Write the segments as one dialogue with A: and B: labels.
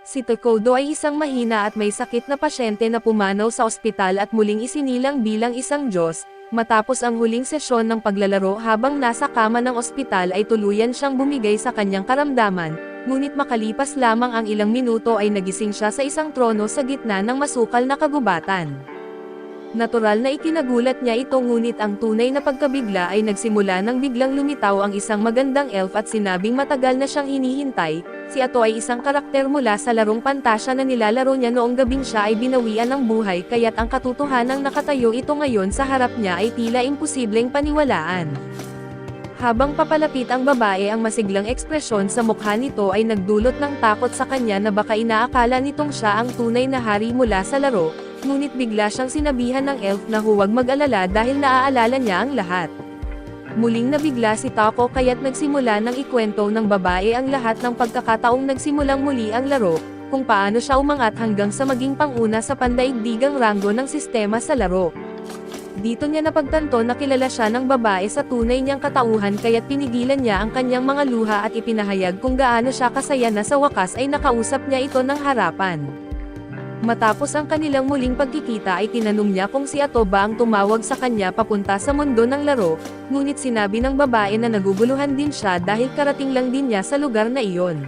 A: Si Tokodo ay isang mahina at may sakit na pasyente na pumanaw sa ospital at muling isinilang bilang isang Diyos. Matapos ang huling sesyon ng paglalaro habang nasa kama ng ospital ay tuluyan siyang bumigay sa kanyang karamdaman, ngunit makalipas lamang ang ilang minuto ay nagising siya sa isang trono sa gitna ng masukal na kagubatan. Natural na ikinagulat niya ito, ngunit ang tunay na pagkabigla ay nagsimula nang biglang lumitaw ang isang magandang elf at sinabing matagal na siyang hinihintay. Si Ato ay isang karakter mula sa larong Pantasya na nilalaro niya noong gabing siya ay binawian ng buhay, kaya't ang katotohanang nakatayo ito ngayon sa harap niya ay tila imposibleng paniwalaan. Habang papalapit ang babae, ang masiglang ekspresyon sa mukha nito ay nagdulot ng takot sa kanya na baka inaakala nitong siya ang tunay na hari mula sa laro, ngunit bigla siyang sinabihan ng elf na huwag mag-alala dahil naaalala niya ang lahat. Muling nabigla si Tako kaya't nagsimula ng ikwento ng babae ang lahat ng pagkakataong nagsimulang muli ang laro, kung paano siya umangat hanggang sa maging panguna sa pandaigdigang ranggo ng sistema sa laro. Dito niya napagtanto na kilala siya ng babae sa tunay niyang katauhan, kaya't pinigilan niya ang kanyang mga luha at ipinahayag kung gaano siya kasaya na sa wakas ay nakausap niya ito ng harapan. Matapos ang kanilang muling pagkikita ay tinanong niya kung si Ato ba ang tumawag sa kanya papunta sa mundo ng laro, ngunit sinabi ng babae na naguguluhan din siya dahil karating lang din niya sa lugar na iyon.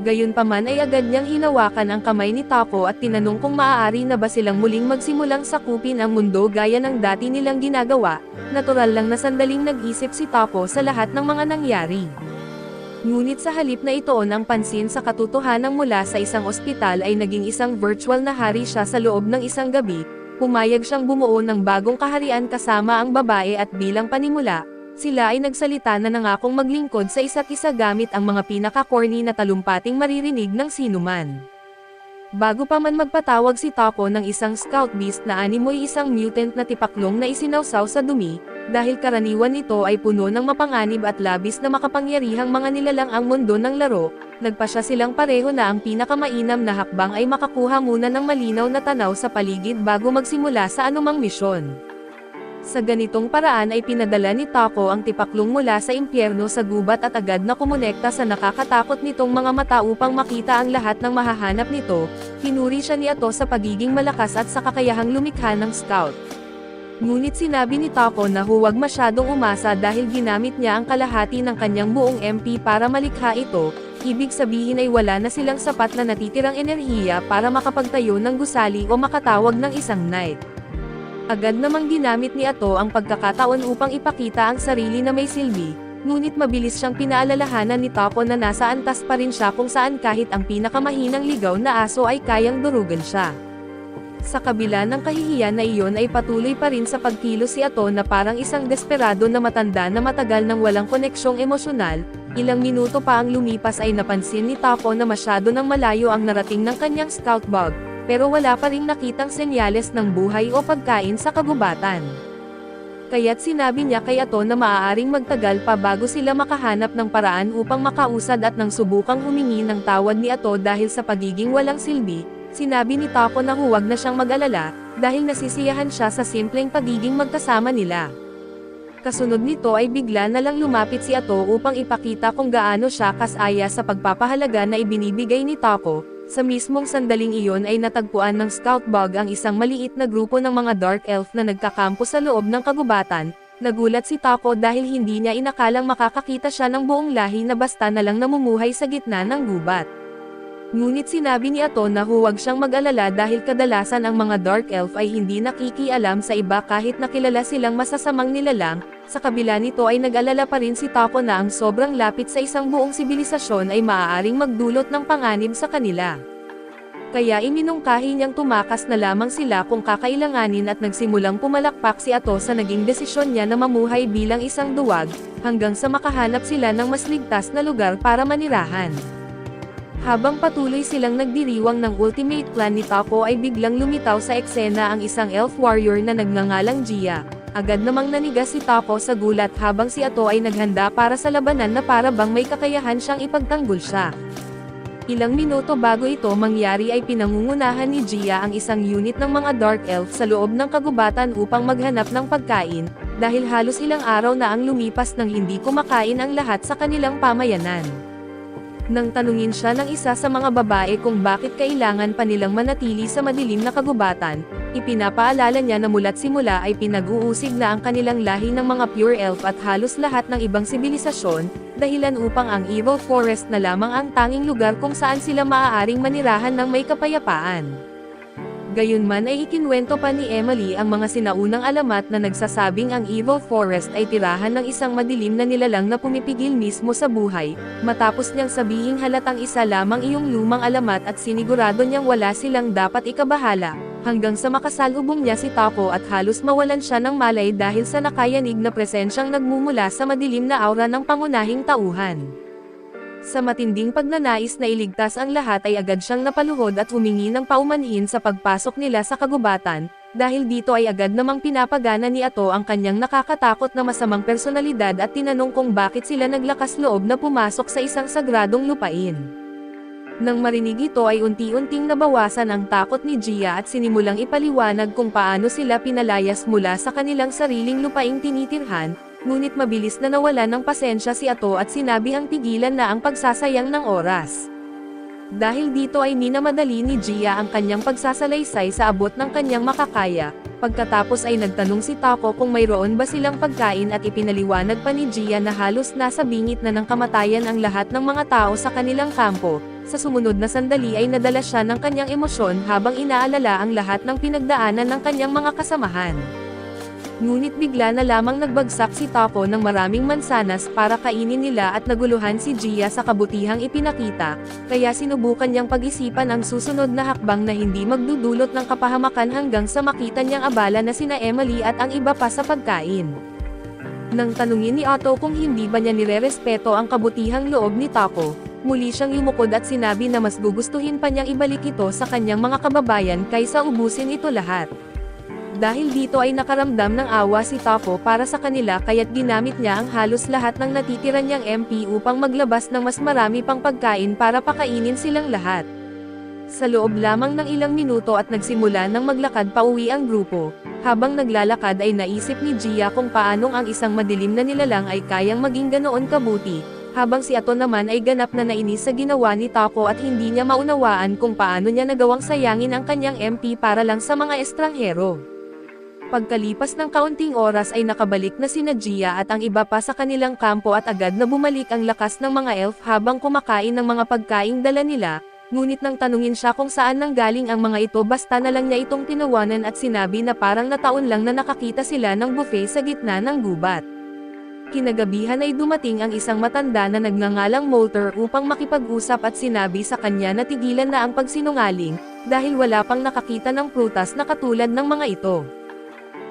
A: Gayunpaman ay agad niyang hinawakan ang kamay ni Tako at tinanong kung maaari na ba silang muling magsimulang sakupin ang mundo gaya ng dati nilang ginagawa. Natural lang na sandaling nag-isip si Tako sa lahat ng mga nangyari. Ngunit sa halip na itoon ang pansin sa katotohanan mula sa isang ospital ay naging isang virtual na hari siya sa loob ng isang gabi. Pumayag siyang bumuo ng bagong kaharian kasama ang babae at bilang panimula, sila ay nagsalita na nangakong maglingkod sa isa't isa gamit ang mga pinaka-corny na talumpating maririnig ng sinuman. Bago pa man magpatawag si Tako ng isang scout beast na animoy, isang mutant na tipaklong na isinawsaw sa dumi, dahil karaniwan nito ay puno ng mapanganib at labis na makapangyarihang mga nilalang ang mundo ng laro, nagpasya silang pareho na ang pinakamainam na hakbang ay makakuha muna ng malinaw na tanaw sa paligid bago magsimula sa anumang misyon. Sa ganitong paraan ay pinadala ni Tako ang tipaklong mula sa impyerno sa gubat at agad na kumonekta sa nakakatakot nitong mga mata upang makita ang lahat ng mahahanap nito. Pinuri siya ni Ato sa pagiging malakas at sa kakayahang lumikha ng scout. Ngunit sinabi ni Tako na huwag masyadong umasa dahil ginamit niya ang kalahati ng kanyang buong MP para malikha ito, ibig sabihin ay wala na silang sapat na natitirang enerhiya para makapagtayo ng gusali o makatawag ng isang knight. Agad namang ginamit ni Ato ang pagkakataon upang ipakita ang sarili na may silbi, ngunit mabilis siyang pinaalalahanan ni Tako na nasa antas pa rin siya kung saan kahit ang pinakamahinang ligaw na aso ay kayang durugan siya. Sa kabila ng kahihiyan na iyon ay patuloy pa rin sa pagkilos si Ato na parang isang desperado na matanda na matagal nang walang koneksyong emosyonal. Ilang minuto pa ang lumipas ay napansin ni Tako na masyado nang malayo ang narating ng kanyang scout bug, pero wala pa ring nakitang senyales ng buhay o pagkain sa kagubatan. Kaya't sinabi niya kay Ato na maaaring magtagal pa bago sila makahanap ng paraan upang makausad at nang subukang humingi ng tawad ni Ato dahil sa pagiging walang silbi, sinabi ni Tako na huwag na siyang mag-alala, dahil nasisiyahan siya sa simpleng pagiging magkasama nila. Kasunod nito ay bigla na lang lumapit si Ato upang ipakita kung gaano siya kasaya sa pagpapahalaga na ibinibigay ni Tako. Sa mismong sandaling iyon ay natagpuan ng scout bug ang isang maliit na grupo ng mga dark elf na nagkakampo sa loob ng kagubatan. Nagulat si Tako dahil hindi niya inakalang makakakita siya ng buong lahi na basta na lang namumuhay sa gitna ng gubat. Ngunit sinabi ni Ato na huwag siyang mag-alala dahil kadalasan ang mga dark elf ay hindi nakikialam sa iba kahit nakilala silang masasamang nilalang. Sa kabila nito ay nag-alala pa rin si Tako na ang sobrang lapit sa isang buong sibilisasyon ay maaaring magdulot ng panganib sa kanila. Kaya iminungkahi niyang tumakas na lamang sila kung kakailanganin at nagsimulang pumalakpak si Ato sa naging desisyon niya na mamuhay bilang isang duwag, hanggang sa makahanap sila ng mas ligtas na lugar para manirahan. Habang patuloy silang nagdiriwang ng ultimate plan ni Tako ay biglang lumitaw sa eksena ang isang elf warrior na nagngangalang Gia. Agad namang nanigas si Tako sa gulat habang si Ato ay naghanda para sa labanan na para bang may kakayahan siyang ipagtanggol siya. Ilang minuto bago ito mangyari ay pinangungunahan ni Gia ang isang unit ng mga dark elf sa loob ng kagubatan upang maghanap ng pagkain, dahil halos ilang araw na ang lumipas nang hindi kumakain ang lahat sa kanilang pamayanan. Nang tanungin siya ng isa sa mga babae kung bakit kailangan pa nilang manatili sa madilim na kagubatan, ipinapaalala niya na mula't simula ay pinag-uusig na ang kanilang lahi ng mga pure elf at halos lahat ng ibang sibilisasyon, dahilan upang ang Evil Forest na lamang ang tanging lugar kung saan sila maaaring manirahan ng may kapayapaan. Gayunman ay ikinwento pa ni Emily ang mga sinaunang alamat na nagsasabing ang Evil Forest ay tirahan ng isang madilim na nilalang na pumipigil mismo sa buhay, matapos niyang sabihing halatang isa lamang iyong lumang alamat at sinigurado niyang wala silang dapat ikabahala, hanggang sa makasalubong niya si Tapo at halos mawalan siya ng malay dahil sa nakayanig na presensyang nagmumula sa madilim na aura ng pangunahing tauhan. Sa matinding pagnanais na iligtas ang lahat ay agad siyang napaluhod at humingi ng paumanhin sa pagpasok nila sa kagubatan, dahil dito ay agad namang pinapagana ni Ato ang kanyang nakakatakot na masamang personalidad at tinanong kung bakit sila naglakas loob na pumasok sa isang sagradong lupain. Nang marinig ito ay unti-unting nabawasan ang takot ni Gia at sinimulang ipaliwanag kung paano sila pinalayas mula sa kanilang sariling lupaing tinitirhan, ngunit mabilis na nawala ng pasensya si Ato at sinabihang tigilan na ang pagsasayang ng oras. Dahil dito ay minamadali ni Gia ang kanyang pagsasalaysay sa abot ng kanyang makakaya, pagkatapos ay nagtanong si Taco kung mayroon ba silang pagkain at ipinaliwanag pa ni Gia na halos nasa bingit na ng kamatayan ang lahat ng mga tao sa kanilang kampo. Sa sumunod na sandali ay nadala siya ng kanyang emosyon habang inaalala ang lahat ng pinagdaanan ng kanyang mga kasamahan. Ngunit bigla na lamang nagbagsak si Tapo ng maraming mansanas para kainin nila at naguluhan si Gia sa kabutihang ipinakita, kaya sinubukan niyang pag-isipan ang susunod na hakbang na hindi magdudulot ng kapahamakan hanggang sa makita niyang abala na sina Emily at ang iba pa sa pagkain. Nang tanungin ni Otto kung hindi ba niya nirerespeto ang kabutihang loob ni Tapo, muli siyang yumukod at sinabi na mas gugustuhin pa niyang ibalik ito sa kanyang mga kababayan kaysa ubusin ito lahat. Dahil dito ay nakaramdam ng awa si Tapo para sa kanila kaya't ginamit niya ang halos lahat ng natitira niyang MP upang maglabas ng mas marami pang pagkain para pakainin silang lahat. Sa loob lamang ng ilang minuto at nagsimula ng maglakad pauwi ang grupo, habang naglalakad ay naisip ni Gia kung paanong ang isang madilim na nilalang ay kayang maging ganoon kabuti, habang si Ato naman ay ganap na nainis sa ginawa ni Tapo at hindi niya maunawaan kung paano niya nagawang sayangin ang kanyang MP para lang sa mga estranghero. Pagkalipas ng kaunting oras ay nakabalik na sina Gia at ang iba pa sa kanilang kampo at agad na bumalik ang lakas ng mga elf habang kumakain ng mga pagkaing dala nila, ngunit nang tanungin siya kung saan nanggaling ang mga ito basta na lang niya itong tinawanan at sinabi na parang nataon lang na nakakita sila ng buffet sa gitna ng gubat. Kinagabihan ay dumating ang isang matanda na nagngangalang Molter upang makipag-usap at sinabi sa kanya na tigilan na ang pagsinungaling, dahil wala pang nakakita ng prutas na katulad ng mga ito.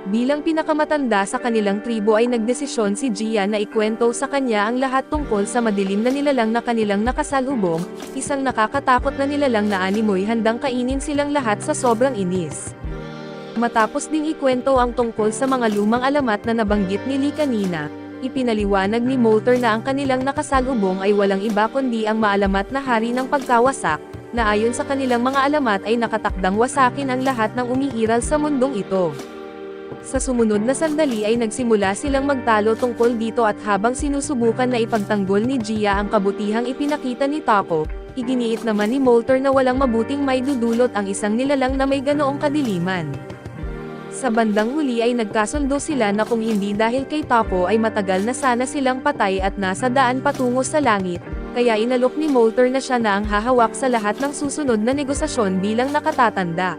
A: Bilang pinakamatanda sa kanilang tribo ay nagdesisyon si Gia na ikwento sa kanya ang lahat tungkol sa madilim na nilalang na kanilang nakasalubong, isang nakakatakot na nilalang na animoy handang kainin silang lahat sa sobrang inis. Matapos ding ikwento ang tungkol sa mga lumang alamat na nabanggit ni Lee kanina, ipinaliwanag ni Molter na ang kanilang nakasalubong ay walang iba kundi ang maalamat na hari ng pagkawasak, na ayon sa kanilang mga alamat ay nakatakdang wasakin ang lahat ng umiiral sa mundong ito. Sa sumunod na sandali ay nagsimula silang magtalo tungkol dito at habang sinusubukan na ipagtanggol ni Gia ang kabutihang ipinakita ni Tapo, iginiit naman ni Molter na walang mabuting maidudulot ang isang nilalang na may ganoong kadiliman. Sa bandang huli ay nagkasundo sila na kung hindi dahil kay Tapo ay matagal na sana silang patay at nasa daan patungo sa langit, kaya inalok ni Molter na siya na ang hahawak sa lahat ng susunod na negosasyon bilang nakatatanda.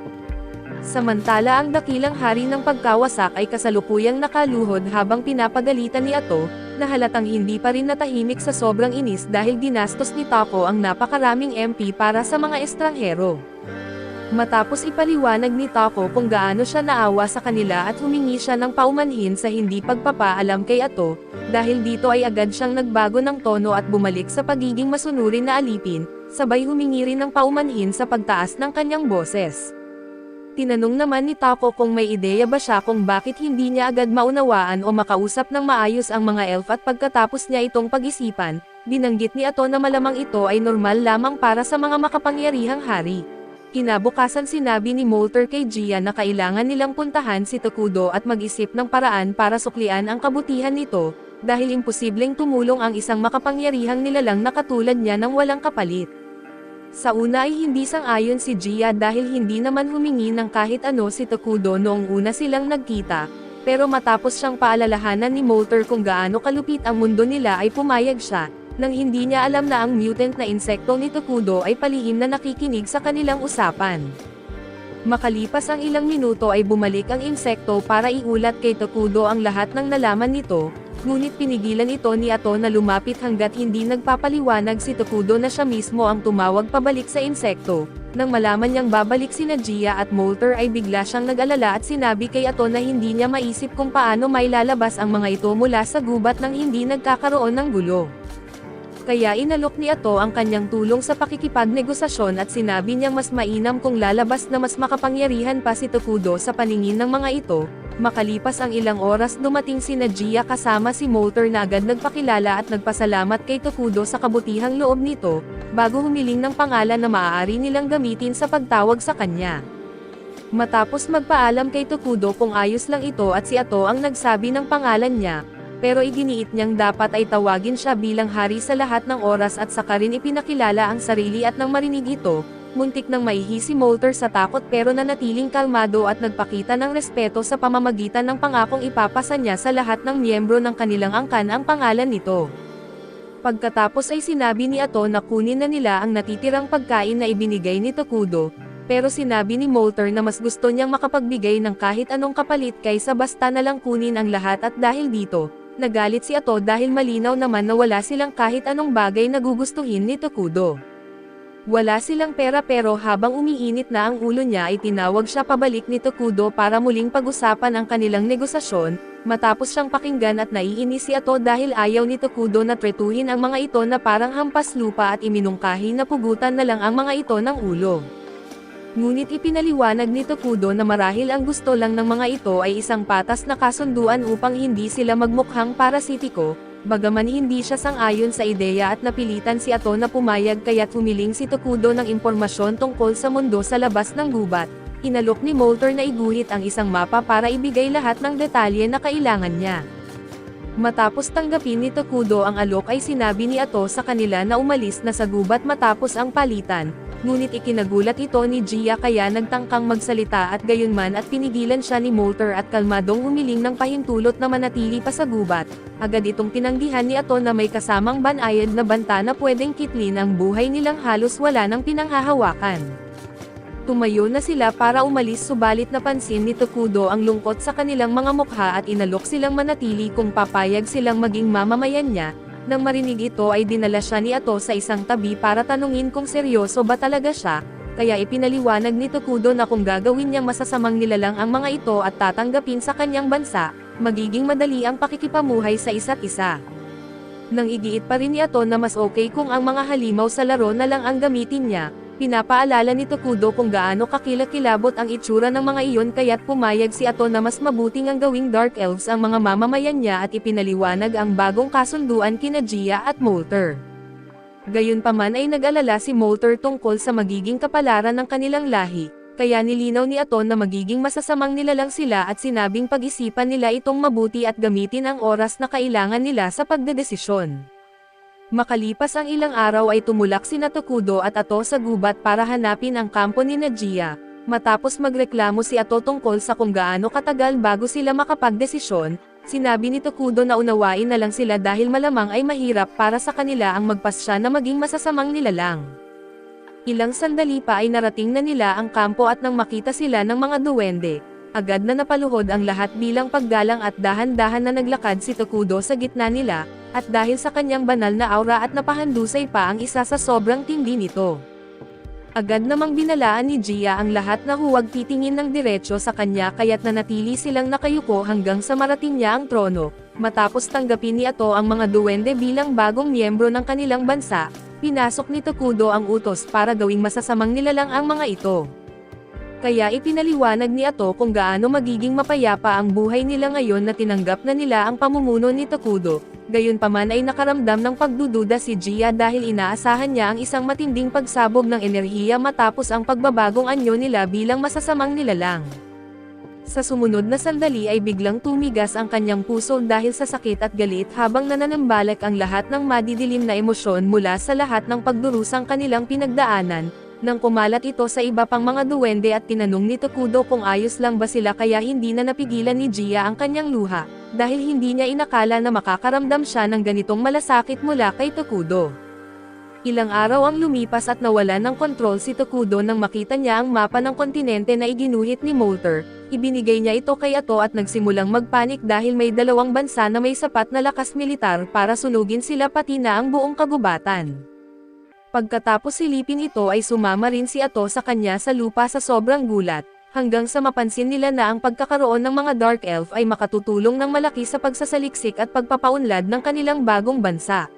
A: Samantala ang dakilang hari ng pagkawasak ay kasalukuyang nakaluhod habang pinapagalitan ni Ato, na halatang hindi pa rin natahimik sa sobrang inis dahil ginastos ni Tapo ang napakaraming MP para sa mga estranghero. Matapos ipaliwanag ni Tapo kung gaano siya naawa sa kanila at humingi siya ng paumanhin sa hindi pagpapaalam kay Ato, dahil dito ay agad siyang nagbago ng tono at bumalik sa pagiging masunurin na alipin, sabay humingi rin ng paumanhin sa pagtaas ng kanyang boses. Tinanong naman ni Tapo kung may ideya ba siya kung bakit hindi niya agad maunawaan o makausap ng maayos ang mga elf at pagkatapos niya itong pag-isipan, binanggit ni Ato na malamang ito ay normal lamang para sa mga makapangyarihang hari. Kinabukasan sinabi ni Molter kay Gia na kailangan nilang puntahan si Tokudo at mag-isip ng paraan para suklian ang kabutihan nito, dahil imposibleng tumulong ang isang makapangyarihang nilalang na katulad niya nang walang kapalit. Sa una ay hindi sang-ayon si Gia dahil hindi naman humingi ng kahit ano si Tokudo noong una silang nagkita, pero matapos siyang paalalahanan ni Molter kung gaano kalupit ang mundo nila ay pumayag siya, nang hindi niya alam na ang mutant na insekto ni Tokudo ay palihim na nakikinig sa kanilang usapan. Makalipas ang ilang minuto ay bumalik ang insekto para iulat kay Tokudo ang lahat ng nalaman nito, ngunit pinigilan ito ni Ato na lumapit hanggat hindi nagpapaliwanag si Tokudo na siya mismo ang tumawag pabalik sa insekto. Nang malaman niyang babalik sina Gia at Molter ay bigla siyang nag-alala at sinabi kay Ato na hindi niya maisip kung paano mailalabas ang mga ito mula sa gubat nang hindi nagkakaroon ng gulo. Kaya inalok ni Ato ang kanyang tulong sa pakikipagnegosasyon at sinabi niyang mas mainam kung lalabas na mas makapangyarihan pa si Tokudo sa paningin ng mga ito. Makalipas ang ilang oras dumating sina Gia kasama si Molter na agad nagpakilala at nagpasalamat kay Tokudo sa kabutihang loob nito, bago humiling ng pangalan na maaari nilang gamitin sa pagtawag sa kanya. Matapos magpaalam kay Tokudo kung ayos lang ito at si Ato ang nagsabi ng pangalan niya, pero iginiit niyang dapat ay tawagin siya bilang hari sa lahat ng oras at saka rin ipinakilala ang sarili at nang marinig ito, muntik nang maihi si Molter sa takot pero nanatiling kalmado at nagpakita ng respeto sa pamamagitan ng pangakong ipapasa niya sa lahat ng miyembro ng kanilang angkan ang pangalan nito. Pagkatapos ay sinabi ni Ato na kunin na nila ang natitirang pagkain na ibinigay ni Tokudo, pero sinabi ni Molter na mas gusto niyang makapagbigay ng kahit anong kapalit kaysa basta na lang kunin ang lahat at dahil dito, nagalit si Ato dahil malinaw naman na wala silang kahit anong bagay na gugustuhin ni Tokudo. Wala silang pera pero habang umiinit na ang ulo niya ay tinawag siya pabalik ni Tokudo para muling pag-usapan ang kanilang negosasyon, matapos siyang pakinggan at naiinis si Ato dahil ayaw ni Tokudo na tretuhin ang mga ito na parang hampas lupa at iminungkahi na pugutan na lang ang mga ito ng ulo. Ngunit ipinaliwanag ni Tokudo na marahil ang gusto lang ng mga ito ay isang patas na kasunduan upang hindi sila magmukhang parasitiko, bagaman hindi siya sang-ayon sa ideya at napilitan si Ato na pumayag kaya't humiling si Tokudo ng impormasyon tungkol sa mundo sa labas ng gubat. Inalok ni Molter na iguhit ang isang mapa para ibigay lahat ng detalye na kailangan niya. Matapos tanggapin ni Tokudo ang alok ay sinabi ni Ato sa kanila na umalis na sa gubat matapos ang palitan. Ngunit ikinagulat ito ni Gia kaya nagtangkang magsalita at gayunman at pinigilan siya ni Molter at kalmadong humiling ng pahintulot na manatili pa sa gubat. Agad itong tinanggihan ni Ato na may kasamang banayad na banta na pwedeng kitlin ang buhay nilang halos wala nang pinanghahawakan. Tumayo na sila para umalis subalit napansin ni Tokudo ang lungkot sa kanilang mga mukha at inalok silang manatili kung papayag silang maging mamamayan niya. Nang marinig ito ay dinala siya ni Ato sa isang tabi para tanungin kung seryoso ba talaga siya, kaya ipinaliwanag ni Tokudo na kung gagawin niyang masasamang nilalang ang mga ito at tatanggapin sa kanyang bansa, magiging madali ang pakikipamuhay sa isa't isa. Nang igiit pa rin ni Ato na mas okay kung ang mga halimaw sa laro na lang ang gamitin niya, pinapaalala ni Tokudo kung gaano kakilakilabot ang itsura ng mga iyon kaya't pumayag si Ato na mas mabuting ang gawing Dark Elves ang mga mamamayan niya at ipinaliwanag ang bagong kasunduan kina Gia at Molter. Gayunpaman ay nag-alala si Molter tungkol sa magiging kapalaran ng kanilang lahi, kaya nilinaw ni Ato na magiging masasamang nilalang sila at sinabing pag-isipan nila itong mabuti at gamitin ang oras na kailangan nila sa pagdedesisyon. Makalipas ang ilang araw ay tumulak sina Tokudo at Ato sa gubat para hanapin ang kampo ni Gia. Matapos magreklamo si Ato tungkol sa kung gaano katagal bago sila makapagdesisyon, sinabi ni Tokudo na unawain na lang sila dahil malamang ay mahirap para sa kanila ang magpasya na maging masasamang nilalang. Ilang sandali pa ay narating na nila ang kampo at nang makita sila ng mga duwende, agad na napaluhod ang lahat bilang paggalang at dahan-dahan na naglakad si Tokudo sa gitna nila, at dahil sa kanyang banal na aura at napahandusay pa ang isa sa sobrang tindi nito. Agad namang binalaan ni Gia ang lahat na huwag titingin ng diretso sa kanya kaya't nanatili silang nakayuko hanggang sa marating niya ang trono. Matapos tanggapin ni Ato ang mga duwende bilang bagong miyembro ng kanilang bansa, pinasok ni Tokudo ang utos para gawing masasamang nilalang ang mga ito. Kaya ipinaliwanag ni Ato kung gaano magiging mapayapa ang buhay nila ngayon na tinanggap na nila ang pamumuno ni Tokudo. Gayunpaman ay nakaramdam ng pagdududa si Gia dahil inaasahan niya ang isang matinding pagsabog ng enerhiya matapos ang pagbabagong anyo nila bilang masasamang nilalang. Sa sumunod na sandali ay biglang tumigas ang kanyang puso dahil sa sakit at galit habang nananambalik ang lahat ng madidilim na emosyon mula sa lahat ng pagdurusang kanilang pinagdaanan. Nang kumalat ito sa iba pang mga duwende at tinanong ni Tokudo kung ayos lang ba sila kaya hindi na napigilan ni Gia ang kanyang luha, dahil hindi niya inakala na makakaramdam siya ng ganitong malasakit mula kay Tokudo. Ilang araw ang lumipas at nawalan ng kontrol si Tokudo nang makita niya ang mapa ng kontinente na iginuhit ni Molter. Ibinigay niya ito kay Ato at nagsimulang magpanik dahil may dalawang bansa na may sapat na lakas militar para sunugin sila pati na ang buong kagubatan. Pagkatapos silipin ito ay sumama rin si Ato sa kanya sa lupa sa sobrang gulat, hanggang sa mapansin nila na ang pagkakaroon ng mga Dark Elf ay makatutulong ng malaki sa pagsasaliksik at pagpapaunlad ng kanilang bagong bansa.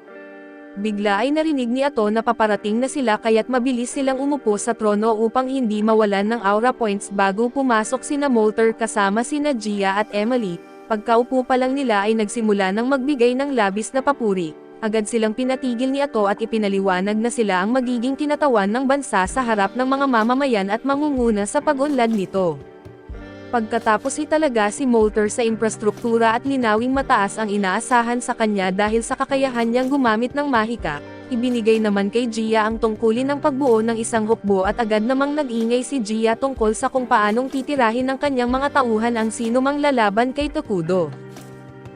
A: Bigla ay narinig ni Ato na paparating na sila kaya't mabilis silang umupo sa trono upang hindi mawalan ng aura points bago pumasok sina Molter kasama sina Gia at Emily. Pagkaupo pa lang nila ay nagsimula ng magbigay ng labis na papuri. Agad silang pinatigil ni Ato at ipinaliwanag na sila ang magiging kinatawan ng bansa sa harap ng mga mamamayan at mangunguna sa pag-unlad nito. Pagkatapos italaga si Molter sa infrastruktura at linawing mataas ang inaasahan sa kanya dahil sa kakayahan niyang gumamit ng mahika, ibinigay naman kay Gia ang tungkulin ng pagbuo ng isang hukbo at agad namang nag-ingay si Gia tungkol sa kung paanong titirahin ng kanyang mga tauhan ang sino mang lalaban kay Tokudo.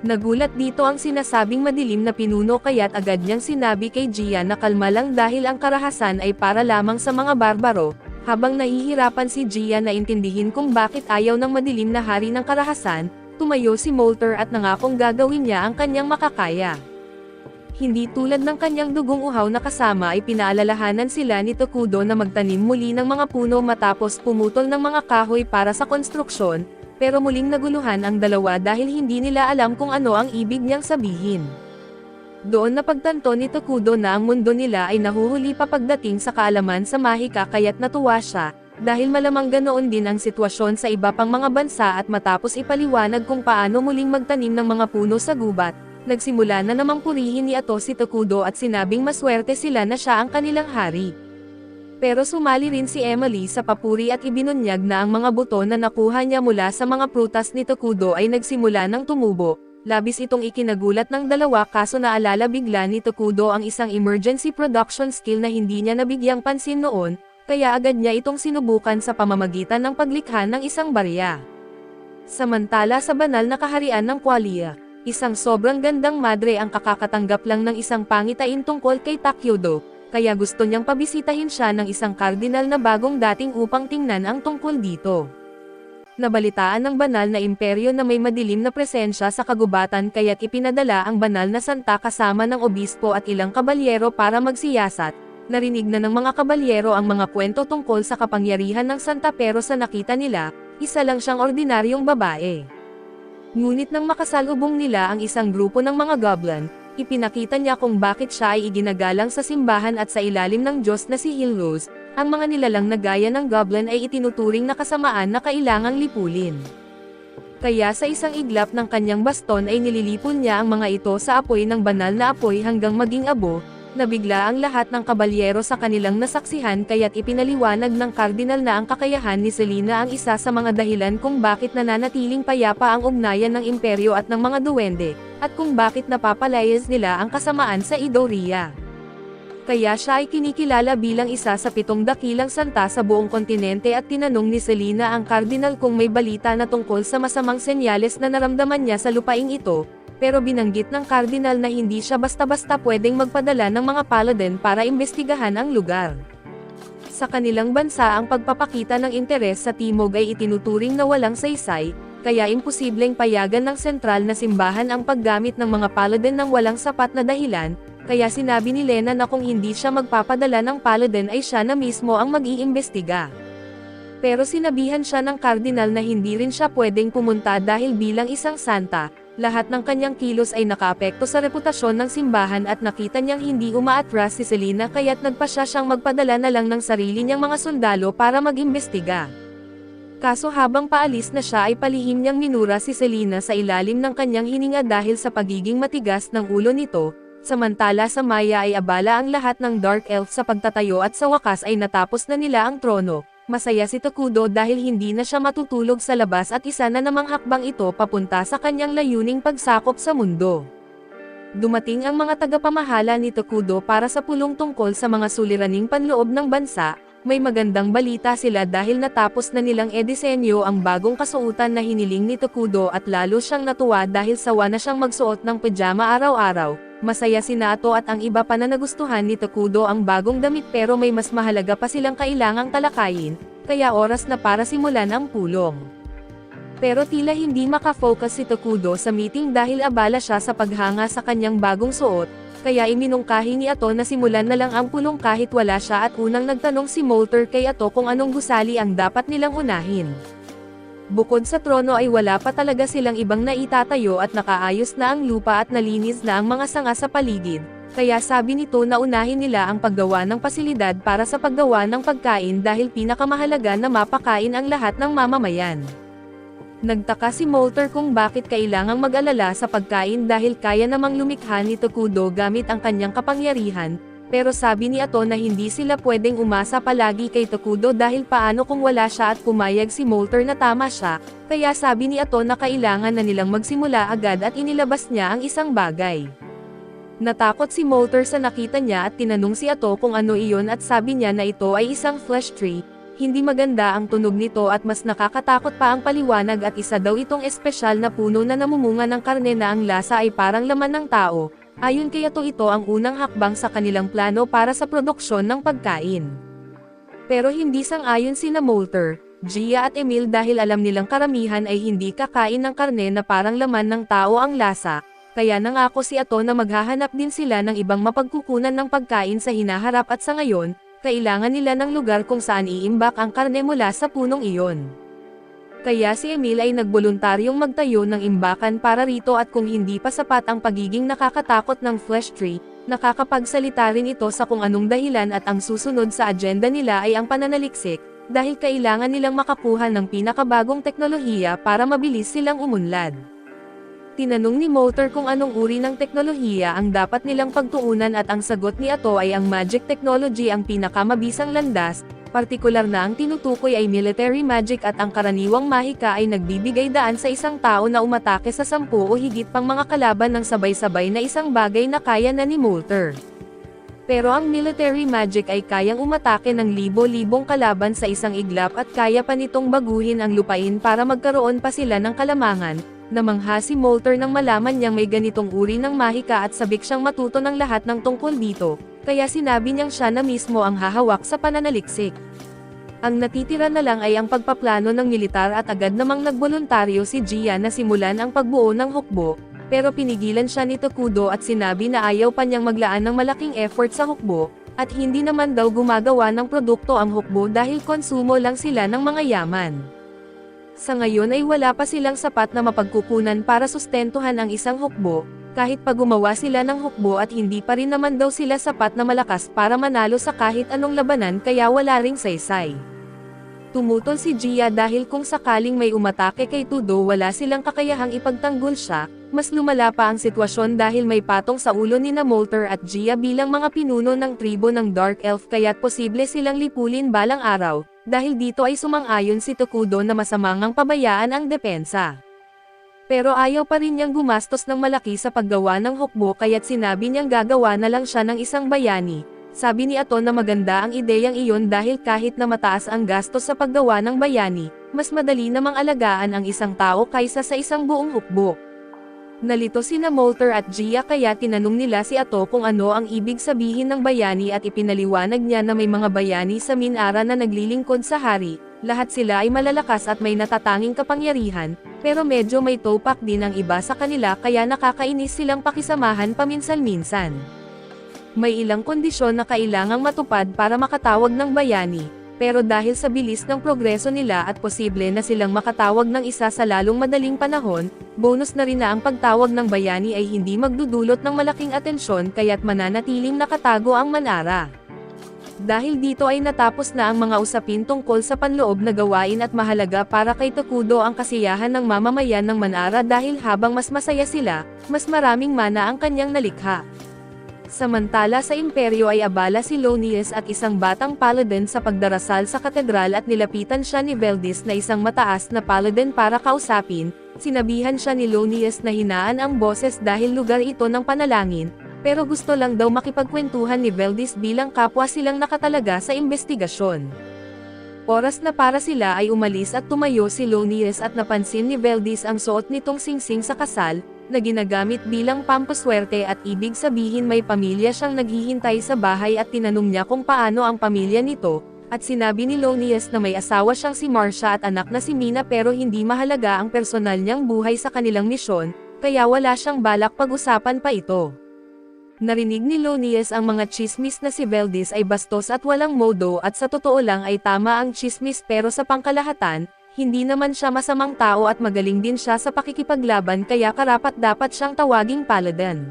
A: Nagulat dito ang sinasabing madilim na pinuno kaya't agad niyang sinabi kay Gia na kalma lang dahil ang karahasan ay para lamang sa mga barbaro. Habang nahihirapan si Gia na intindihin kung bakit ayaw ng madilim na hari ng karahasan, tumayo si Molter at nangakong gagawin niya ang kanyang makakaya. Hindi tulad ng kanyang dugong uhaw na kasama ay pinaalalahanan sila ni Tokudo na magtanim muli ng mga puno matapos pumutol ng mga kahoy para sa konstruksyon, pero muling naguluhan ang dalawa dahil hindi nila alam kung ano ang ibig niyang sabihin. Doon napagtanto ni Tokudo na ang mundo nila ay nahuhuli pa pagdating sa kaalaman sa mahika kaya't natuwa siya, dahil malamang ganoon din ang sitwasyon sa iba pang mga bansa at matapos ipaliwanag kung paano muling magtanim ng mga puno sa gubat, nagsimula na namang purihin ni Ato si Tokudo at sinabing maswerte sila na siya ang kanilang hari. Pero sumali rin si Emily sa papuri at ibinunyag na ang mga buto na nakuha niya mula sa mga prutas ni Tokudo ay nagsimula ng tumubo. Labis itong ikinagulat ng dalawa kaso naalala bigla ni Tokudo ang isang emergency production skill na hindi niya nabigyang pansin noon, kaya agad niya itong sinubukan sa pamamagitan ng paglikha ng isang barya. Samantala sa banal na kaharian ng Qualia, isang sobrang gandang madre ang kakakatanggap lang ng isang pangitain tungkol kay Takyodo, kaya gusto niyang pabisitahin siya ng isang kardinal na bagong dating upang tingnan ang tungkol dito. Nabalitaan ng banal na imperyo na may madilim na presensya sa kagubatan kaya't ipinadala ang banal na santa kasama ng obispo at ilang kabalyero para magsiyasat. Narinig na ng mga kabalyero ang mga kwento tungkol sa kapangyarihan ng santa pero sa nakita nila, isa lang siyang ordinaryong babae. Ngunit nang makasalubong nila ang isang grupo ng mga goblin, ipinakita niya kung bakit siya ay iginagalang sa simbahan at sa ilalim ng Diyos na si Hilrose. Ang mga nilalang na gaya ng goblin ay itinuturing na kasamaan na kailangang lipulin. Kaya sa isang iglap ng kanyang baston ay nililipon niya ang mga ito sa apoy ng banal na apoy hanggang maging abo, nabigla ang lahat ng kabalyero sa kanilang nasaksihan kaya't ipinaliwanag ng kardinal na ang kakayahan ni Selena ang isa sa mga dahilan kung bakit nananatiling payapa ang ugnayan ng imperyo at ng mga duwende, at kung bakit napapalayas nila ang kasamaan sa Idoria. Kaya siya ay kinikilala bilang isa sa 7 dakilang santa sa buong kontinente at tinanong ni Selena ang kardinal kung may balita na tungkol sa masamang senyales na naramdaman niya sa lupaing ito, pero binanggit ng kardinal na hindi siya basta-basta pwedeng magpadala ng mga paladin para imbestigahan ang lugar. Sa kanilang bansa ang pagpapakita ng interes sa timog ay itinuturing na walang saysay, kaya imposibleng payagan ng sentral na simbahan ang paggamit ng mga paladin ng walang sapat na dahilan. Kaya sinabi ni Lena na kung hindi siya magpapadala ng paladin ay siya na mismo ang mag-iimbestiga. Pero sinabihan siya ng kardinal na hindi rin siya pwedeng pumunta dahil bilang isang santa, lahat ng kanyang kilos ay nakaapekto sa reputasyon ng simbahan at nakita niyang hindi umaatras si Selena kaya't nagpasya siyang magpadala na lang ng sarili niyang mga sundalo para mag-imbestiga. Kaso habang paalis na siya ay palihim niyang minura si Selena sa ilalim ng kanyang hininga dahil sa pagiging matigas ng ulo nito. Samantala sa Maya ay abala ang lahat ng Dark Elf sa pagtatayo at sa wakas ay natapos na nila ang trono. Masaya si Tokudo dahil hindi na siya matutulog sa labas at isa na namang hakbang ito papunta sa kanyang layuning pagsakop sa mundo. Dumating ang mga tagapamahala ni Tokudo para sa pulong tungkol sa mga suliraning panloob ng bansa. May magandang balita sila dahil natapos na nilang edisenyo ang bagong kasuotan na hiniling ni Tokudo at lalo siyang natuwa dahil sawa na siyang magsuot ng pajama araw-araw. Masaya si Naoto at ang iba pa na nagustuhan ni Tokudo ang bagong damit pero may mas mahalaga pa silang kailangang talakayin, kaya oras na para simulan ang pulong. Pero tila hindi makafocus si Tokudo sa meeting dahil abala siya sa paghanga sa kanyang bagong suot, kaya iminungkahi ni Ato na simulan na lang ang pulong kahit wala siya at unang nagtanong si Molter kay Ato kung anong gusali ang dapat nilang unahin. Bukod sa trono ay wala pa talaga silang ibang naitatayo at nakaayos na ang lupa at nalinis na ang mga sanga sa paligid, kaya sabi nito na unahin nila ang paggawa ng pasilidad para sa paggawa ng pagkain dahil pinakamahalaga na mapakain ang lahat ng mamamayan. Nagtaka si Molter kung bakit kailangang mag-alala sa pagkain dahil kaya namang lumikha ni Tokudo gamit ang kanyang kapangyarihan, pero sabi ni Ato na hindi sila pwedeng umasa palagi kay Tokudo dahil paano kung wala siya at pumayag si Molter na tama siya, kaya sabi ni Ato na kailangan na nilang magsimula agad at inilabas niya ang isang bagay. Natakot si Molter sa nakita niya at tinanong si Ato kung ano iyon at sabi niya na ito ay isang flesh tree. Hindi maganda ang tunog nito at mas nakakatakot pa ang paliwanag at isa daw itong espesyal na puno na namumunga ng karne na ang lasa ay parang laman ng tao. Ayon kay Ato ito ang unang hakbang sa kanilang plano para sa produksyon ng pagkain. Pero hindi sang-ayon sina Molter, Gia at Emil dahil alam nilang karamihan ay hindi kakain ng karne na parang laman ng tao ang lasa, kaya nangako si Ato na maghahanap din sila ng ibang mapagkukunan ng pagkain sa hinaharap at sa ngayon, kailangan nila ng lugar kung saan iimbak ang karne mula sa punong iyon. Kaya si Emil ay nagboluntaryong magtayo ng imbakan para rito at kung hindi pa sapat ang pagiging nakakatakot ng flesh tree, nakakapagsalita rin ito sa kung anong dahilan at ang susunod sa agenda nila ay ang pananaliksik, dahil kailangan nilang makakuha ng pinakabagong teknolohiya para mabilis silang umunlad. Tinanong ni Molter kung anong uri ng teknolohiya ang dapat nilang pagtuunan at ang sagot ni Ato ay ang magic technology ang pinakamabisang landas, partikular na ang tinutukoy ay military magic at ang karaniwang mahika ay nagbibigay daan sa isang tao na umatake sa 10 o higit pang mga kalaban ng sabay-sabay na isang bagay na kaya na ni Molter. Pero ang military magic ay kayang umatake ng libo-libong kalaban sa isang iglap at kaya pa nitong baguhin ang lupain para magkaroon pa sila ng kalamangan. Namangha si Molter nang malaman niyang may ganitong uri ng mahika at sabik siyang matuto ng lahat ng tungkol dito, kaya sinabi niyang siya na mismo ang hahawak sa pananaliksik. Ang natitira na lang ay ang pagpaplano ng militar at agad namang nagboluntaryo si Gia na simulan ang pagbuo ng hukbo, pero pinigilan siya ni Tokudo at sinabi na ayaw pa niyang maglaan ng malaking effort sa hukbo, at hindi naman daw gumagawa ng produkto ang hukbo dahil konsumo lang sila ng mga yaman. Sa ngayon ay wala pa silang sapat na mapagkukunan para sustentuhan ang isang hukbo, kahit pa gumawa sila ng hukbo at hindi pa rin naman daw sila sapat na malakas para manalo sa kahit anong labanan kaya wala ring saysay. Tumutol si Gia dahil kung sakaling may umatake kay Tudo wala silang kakayahang ipagtanggol siya, mas lumala pa ang sitwasyon dahil may patong sa ulo ni na Molter at Gia bilang mga pinuno ng tribo ng Dark Elf kaya't posible silang lipulin balang araw. Dahil dito ay sumang-ayon si Tokudo na masamangang pabayaan ang depensa. Pero ayaw pa rin niyang gumastos ng malaki sa paggawa ng hukbo kaya't sinabi niyang gagawa na lang siya ng isang bayani. Sabi ni Ato na maganda ang ideyang iyon dahil kahit na mataas ang gastos sa paggawa ng bayani, mas madali namang alagaan ang isang tao kaysa sa isang buong hukbo. Nalito sina Molter at Gia kaya tinanong nila si Ato kung ano ang ibig sabihin ng bayani at ipinaliwanag niya na may mga bayani sa Minara na naglilingkod sa hari, lahat sila ay malalakas at may natatanging kapangyarihan, pero medyo may topak din ang iba sa kanila kaya nakakainis silang pakisamahan paminsan-minsan. May ilang kondisyon na kailangang matupad para makatawag ng bayani. Pero dahil sa bilis ng progreso nila at posible na silang makatawag ng isa sa lalong madaling panahon, bonus na rin na ang pagtawag ng bayani ay hindi magdudulot ng malaking atensyon kaya't mananatiling nakatago ang Manara. Dahil dito ay natapos na ang mga usapin tungkol sa panloob na gawain at mahalaga para kay Tokudo ang kasiyahan ng mamamayan ng Manara dahil habang mas masaya sila, mas maraming mana ang kanyang nalikha. Samantala sa imperyo ay abala si Lonius at isang batang paladin sa pagdarasal sa katedral at nilapitan siya ni Veldis na isang mataas na paladin para kausapin. Sinabihan siya ni Lonius na hinaan ang boses dahil lugar ito ng panalangin, pero gusto lang daw makipagkwentuhan ni Veldis bilang kapwa silang nakatalaga sa investigasyon. Oras na para sila ay umalis at tumayo si Lonius at napansin ni Veldis ang suot nitong singsing sa kasal, na ginagamit bilang pampaswerte at ibig sabihin may pamilya siyang naghihintay sa bahay at tinanong niya kung paano ang pamilya nito, at sinabi ni Lonius na may asawa siyang si Marcia at anak na si Mina pero hindi mahalaga ang personal niyang buhay sa kanilang misyon, kaya wala siyang balak pag-usapan pa ito. Narinig ni Lonius ang mga chismis na si Veldis ay bastos at walang modo at sa totoo lang ay tama ang chismis pero sa pangkalahatan, hindi naman siya masamang tao at magaling din siya sa pakikipaglaban kaya karapat-dapat siyang tawaging paladin.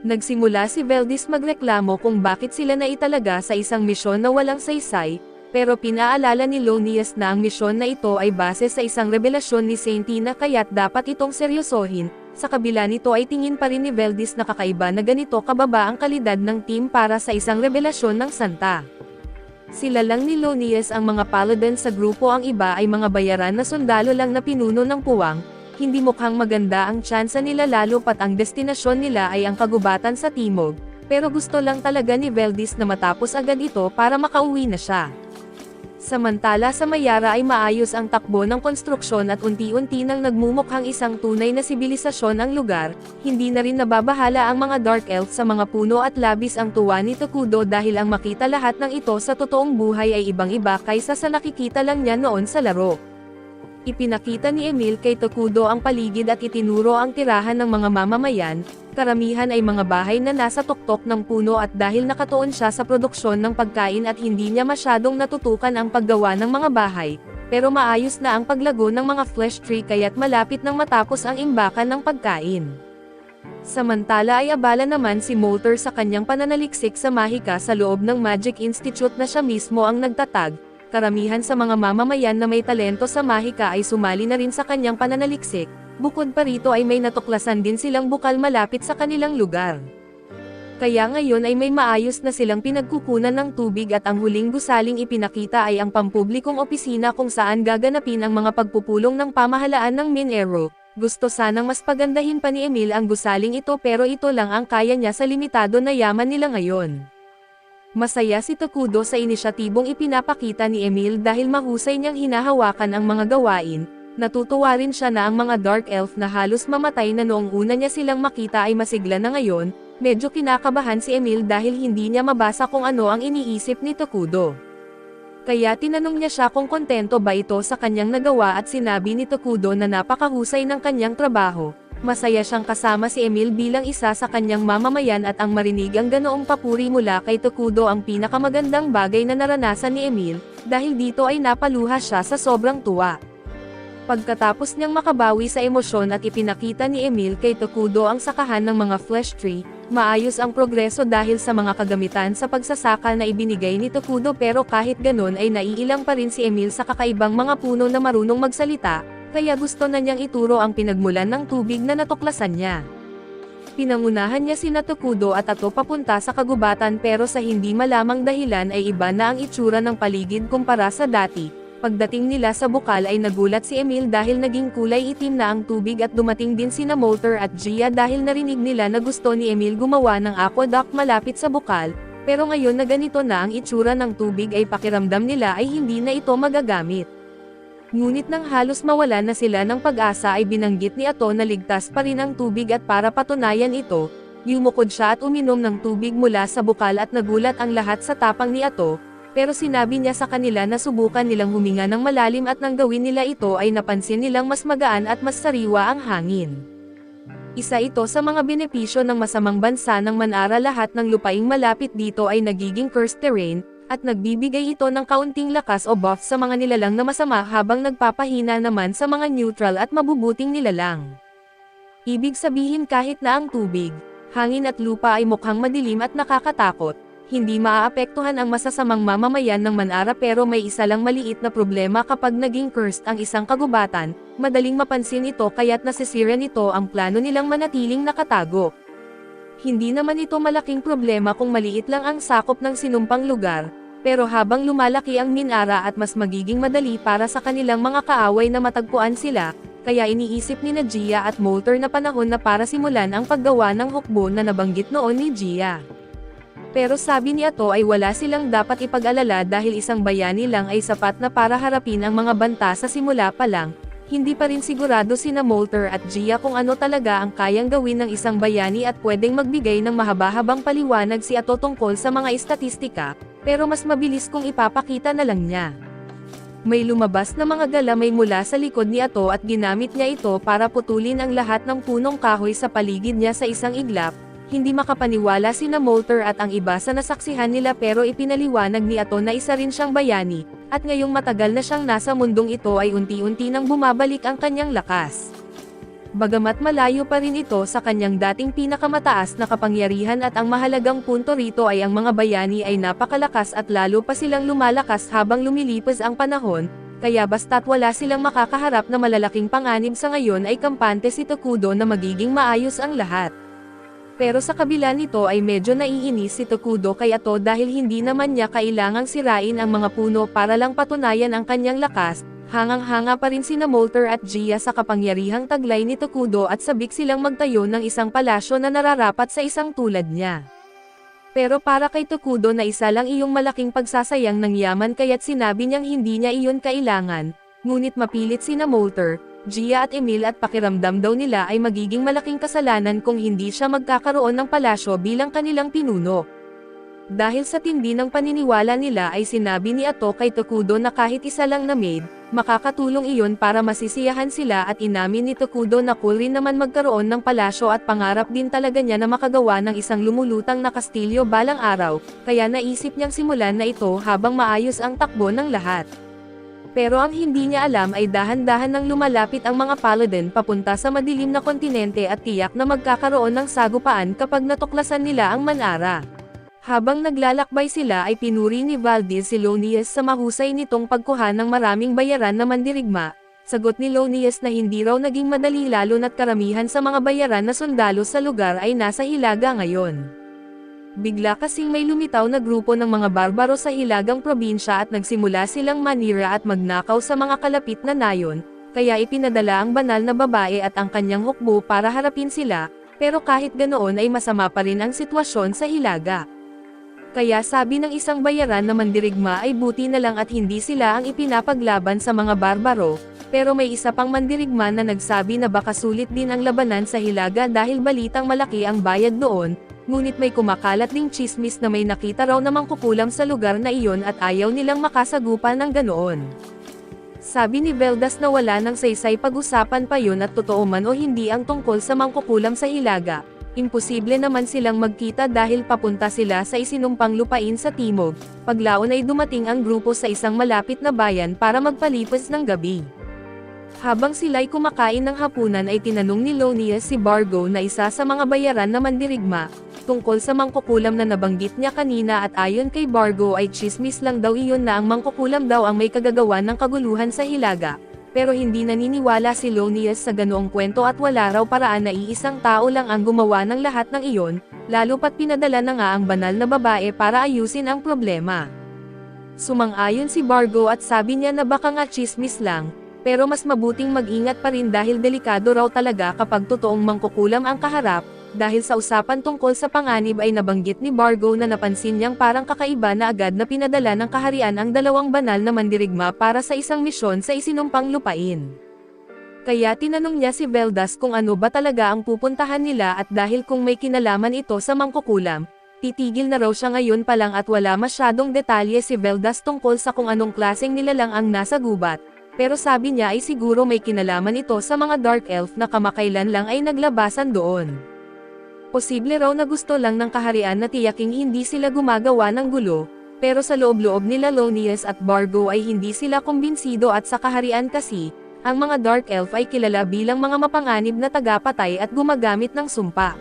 A: Nagsimula si Veldis magreklamo kung bakit sila naitalaga sa isang misyon na walang saysay, pero pinaalala ni Lonius na ang misyon na ito ay base sa isang revelasyon ni Saintina kaya't dapat itong seryosohin. Sa kabila nito ay tingin pa rin ni Veldis na kakaiba na ganito kababa ang kalidad ng team para sa isang revelasyon ng santa. Sila lang ni Lonius ang mga paladin sa grupo, ang iba ay mga bayaran na sundalo lang na pinuno ng puwang. Hindi mukhang maganda ang tsansa nila lalo pat ang destinasyon nila ay ang kagubatan sa timog, pero gusto lang talaga ni Veldis na matapos agad ito para makauwi na siya. Samantala sa Mayara ay maayos ang takbo ng konstruksyon at unti-unti nang nagmumukhang isang tunay na sibilisasyon ang lugar, hindi na rin nababahala ang mga Dark Elf sa mga puno at labis ang tuwa ni Tokudo dahil ang makita lahat ng ito sa totoong buhay ay ibang-iba kaysa sa nakikita lang niya noon sa laro. Ipinakita ni Emil kay Tokudo ang paligid at itinuro ang tirahan ng mga mamamayan, karamihan ay mga bahay na nasa tuktok ng puno at dahil nakatuon siya sa produksyon ng pagkain at hindi niya masyadong natutukan ang paggawa ng mga bahay, pero maayos na ang paglago ng mga flesh tree kaya't malapit nang matapos ang imbakan ng pagkain. Samantala ay abala naman si Molter sa kanyang pananaliksik sa mahika sa loob ng Magic Institute na siya mismo ang nagtatag. Karamihan sa mga mamamayan na may talento sa mahika ay sumali na rin sa kanyang pananaliksik, bukod pa rito ay may natuklasan din silang bukal malapit sa kanilang lugar. Kaya ngayon ay may maayos na silang pinagkukunan ng tubig at ang huling gusaling ipinakita ay ang pampublikong opisina kung saan gaganapin ang mga pagpupulong ng pamahalaan ng Minero. Gusto sanang mas pagandahin pa ni Emil ang gusaling ito pero ito lang ang kaya niya sa limitado na yaman nila ngayon. Masaya si Tokudo sa inisyatibong ipinapakita ni Emil dahil mahusay niyang hinahawakan ang mga gawain. Natutuwa rin siya na ang mga Dark Elf na halos mamatay na noong una niya silang makita ay masigla na ngayon. Medyo kinakabahan si Emil dahil hindi niya mabasa kung ano ang iniisip ni Tokudo. Kaya tinanong niya siya kung kontento ba ito sa kanyang nagawa at sinabi ni Tokudo na napakahusay ng kanyang trabaho. Masaya siyang kasama si Emil bilang isa sa kanyang mamamayan at ang marinig ang ganoong papuri mula kay Tokudo ang pinakamagandang bagay na naranasan ni Emil, dahil dito ay napaluha siya sa sobrang tuwa. Pagkatapos niyang makabawi sa emosyon at ipinakita ni Emil kay Tokudo ang sakahan ng mga flesh tree, maayos ang progreso dahil sa mga kagamitan sa pagsasaka na ibinigay ni Tokudo pero kahit ganon ay naiilang pa rin si Emil sa kakaibang mga puno na marunong magsalita, kaya gusto na niyang ituro ang pinagmulan ng tubig na natuklasan niya. Pinangunahan niya sina Tokudo at Ato papunta sa kagubatan pero sa hindi malamang dahilan ay iba na ang itsura ng paligid kumpara sa dati. Pagdating nila sa bukal ay nagulat si Emil dahil naging kulay itim na ang tubig at dumating din sina Molter at Gia dahil narinig nila na gusto ni Emil gumawa ng aqueduct malapit sa bukal, pero ngayon na ganito na ang itsura ng tubig ay pakiramdam nila ay hindi na ito magagamit. Ngunit nang halos mawala na sila ng pag-asa ay binanggit ni Ato na ligtas pa rin ang tubig at para patunayan ito, yumukod siya at uminom ng tubig mula sa bukal at nagulat ang lahat sa tapang ni Ato, pero sinabi niya sa kanila na subukan nilang huminga ng malalim at nang gawin nila ito ay napansin nilang mas magaan at mas sariwa ang hangin. Isa ito sa mga benepisyo ng masamang bansa ng Manara, lahat ng lupaing malapit dito ay nagiging cursed terrain, at nagbibigay ito ng kaunting lakas o buff sa mga nilalang na masama habang nagpapahina naman sa mga neutral at mabubuting nilalang. Ibig sabihin kahit na ang tubig, hangin at lupa ay mukhang madilim at nakakatakot, hindi maaapektuhan ang masasamang mamamayan ng Manara pero may isa lang maliit na problema kapag naging cursed ang isang kagubatan, madaling mapansin ito kaya't nasisira nito ang plano nilang manatiling nakatago. Hindi naman ito malaking problema kung maliit lang ang sakop ng sinumpang lugar, pero habang lumalaki ang Minara at mas magiging madali para sa kanilang mga kaaway na matagpuan sila, kaya iniisip ni Gia at Molter na panahon na para simulan ang paggawa ng hukbo na nabanggit noon ni Gia. Pero sabi ni Ato ay wala silang dapat ipag-alala dahil isang bayani lang ay sapat na para harapin ang mga banta sa simula pa lang. Hindi pa rin sigurado sina Molter at Gia kung ano talaga ang kayang gawin ng isang bayani at pwedeng magbigay ng mahaba-habang paliwanag si Ato tungkol sa mga estatistika, pero mas mabilis kung ipapakita na lang niya. May lumabas na mga galamay mula sa likod ni Ato at ginamit niya ito para putulin ang lahat ng punong kahoy sa paligid niya sa isang iglap. Hindi makapaniwala sina Molter at ang iba sa nasaksihan nila pero ipinaliwanag ni Ato na isa rin siyang bayani, at ngayong matagal na siyang nasa mundong ito ay unti-unti nang bumabalik ang kanyang lakas. Bagamat malayo pa rin ito sa kanyang dating pinakamataas na kapangyarihan at ang mahalagang punto rito ay ang mga bayani ay napakalakas at lalo pa silang lumalakas habang lumilipas ang panahon, kaya basta't wala silang makakaharap na malalaking panganib sa ngayon ay kampante si Tokudo na magiging maayos ang lahat. Pero sa kabila nito ay medyo naiinis si Tokudo kay Ato dahil hindi naman niya kailangang sirain ang mga puno para lang patunayan ang kanyang lakas. Hangang-hanga pa rin sina Molter at Gia sa kapangyarihang taglay ni Tokudo at sabik silang magtayo ng isang palasyo na nararapat sa isang tulad niya. Pero para kay Tokudo na isa lang iyong malaking pagsasayang ng yaman kaya't sinabi niyang hindi niya iyon kailangan, ngunit mapilit sina Molter, Gia at Emil at pakiramdam daw nila ay magiging malaking kasalanan kung hindi siya magkakaroon ng palasyo bilang kanilang pinuno. Dahil sa tindi ng paniniwala nila ay sinabi ni Ato kay Tokudo na kahit isa lang na maid, makakatulong iyon para masisiyahan sila at inamin ni Tokudo na cool rin naman magkaroon ng palasyo at pangarap din talaga niya na makagawa ng isang lumulutang na kastilyo balang araw, kaya naisip niyang simulan na ito habang maayos ang takbo ng lahat. Pero ang hindi niya alam ay dahan-dahan nang lumalapit ang mga paladin papunta sa madilim na kontinente at tiyak na magkakaroon ng sagupaan kapag natuklasan nila ang Manara. Habang naglalakbay sila ay pinuri ni Valdez si Lonius sa mahusay nitong pagkuha ng maraming bayaran na mandirigma. Sagot ni Lonius na hindi raw naging madali lalo na't karamihan sa mga bayaran na sundalo sa lugar ay nasa Hilaga ngayon. Bigla kasing may lumitaw na grupo ng mga barbaro sa Hilagang probinsya at nagsimula silang manira at magnakaw sa mga kalapit na nayon, kaya ipinadala ang banal na babae at ang kanyang hukbo para harapin sila, pero kahit ganoon ay masama pa rin ang sitwasyon sa Hilaga. Kaya sabi ng isang bayaran na mandirigma ay buti na lang at hindi sila ang ipinapaglaban sa mga barbaro, pero may isa pang mandirigma na nagsabi na baka sulit din ang labanan sa Hilaga dahil balitang malaki ang bayad doon. Ngunit may kumakalat ding chismis na may nakita raw na mangkukulam sa lugar na iyon at ayaw nilang makasagupan ng ganoon. Sabi ni Veldas na wala nang saysay pag-usapan pa yun at totoo man o hindi ang tungkol sa mangkukulam sa Hilaga. Imposible naman silang magkita dahil papunta sila sa isinumpang lupain sa timog, paglaon ay dumating ang grupo sa isang malapit na bayan para magpalipas ng gabi. Habang sila'y kumakain ng hapunan ay tinanong ni Lonius si Bargo na isa sa mga bayaran na mandirigma, tungkol sa mangkukulam na nabanggit niya kanina at ayon kay Bargo ay chismis lang daw iyon na ang mangkukulam daw ang may kagagawan ng kaguluhan sa Hilaga, pero hindi naniniwala si Lonius sa ganoong kwento at wala raw paraan na iisang tao lang ang gumawa ng lahat ng iyon, lalo pat pinadala na nga ang banal na babae para ayusin ang problema. Sumang-ayon si Bargo at sabi niya na baka nga chismis lang, pero mas mabuting mag-ingat pa rin dahil delikado raw talaga kapag totoong mangkukulam ang kaharap, dahil sa usapan tungkol sa panganib ay nabanggit ni Bargo na napansin niyang parang kakaiba na agad na pinadala ng kaharian ang dalawang banal na mandirigma para sa isang misyon sa isinumpang lupain. Kaya tinanong niya si Veldas kung ano ba talaga ang pupuntahan nila at dahil kung may kinalaman ito sa mangkukulam, titigil na raw siya ngayon pa lang at wala masyadong detalye si Veldas tungkol sa kung anong klaseng nilalang ang nasa gubat. Pero sabi niya ay siguro may kinalaman ito sa mga Dark Elf na kamakailan lang ay naglabasan doon. Posible raw na gusto lang ng kaharian na tiyaking hindi sila gumagawa ng gulo, pero sa loob-loob nila Lonius at Bargo ay hindi sila kumbinsido at sa kaharian kasi, ang mga Dark Elf ay kilala bilang mga mapanganib na tagapatay at gumagamit ng sumpa.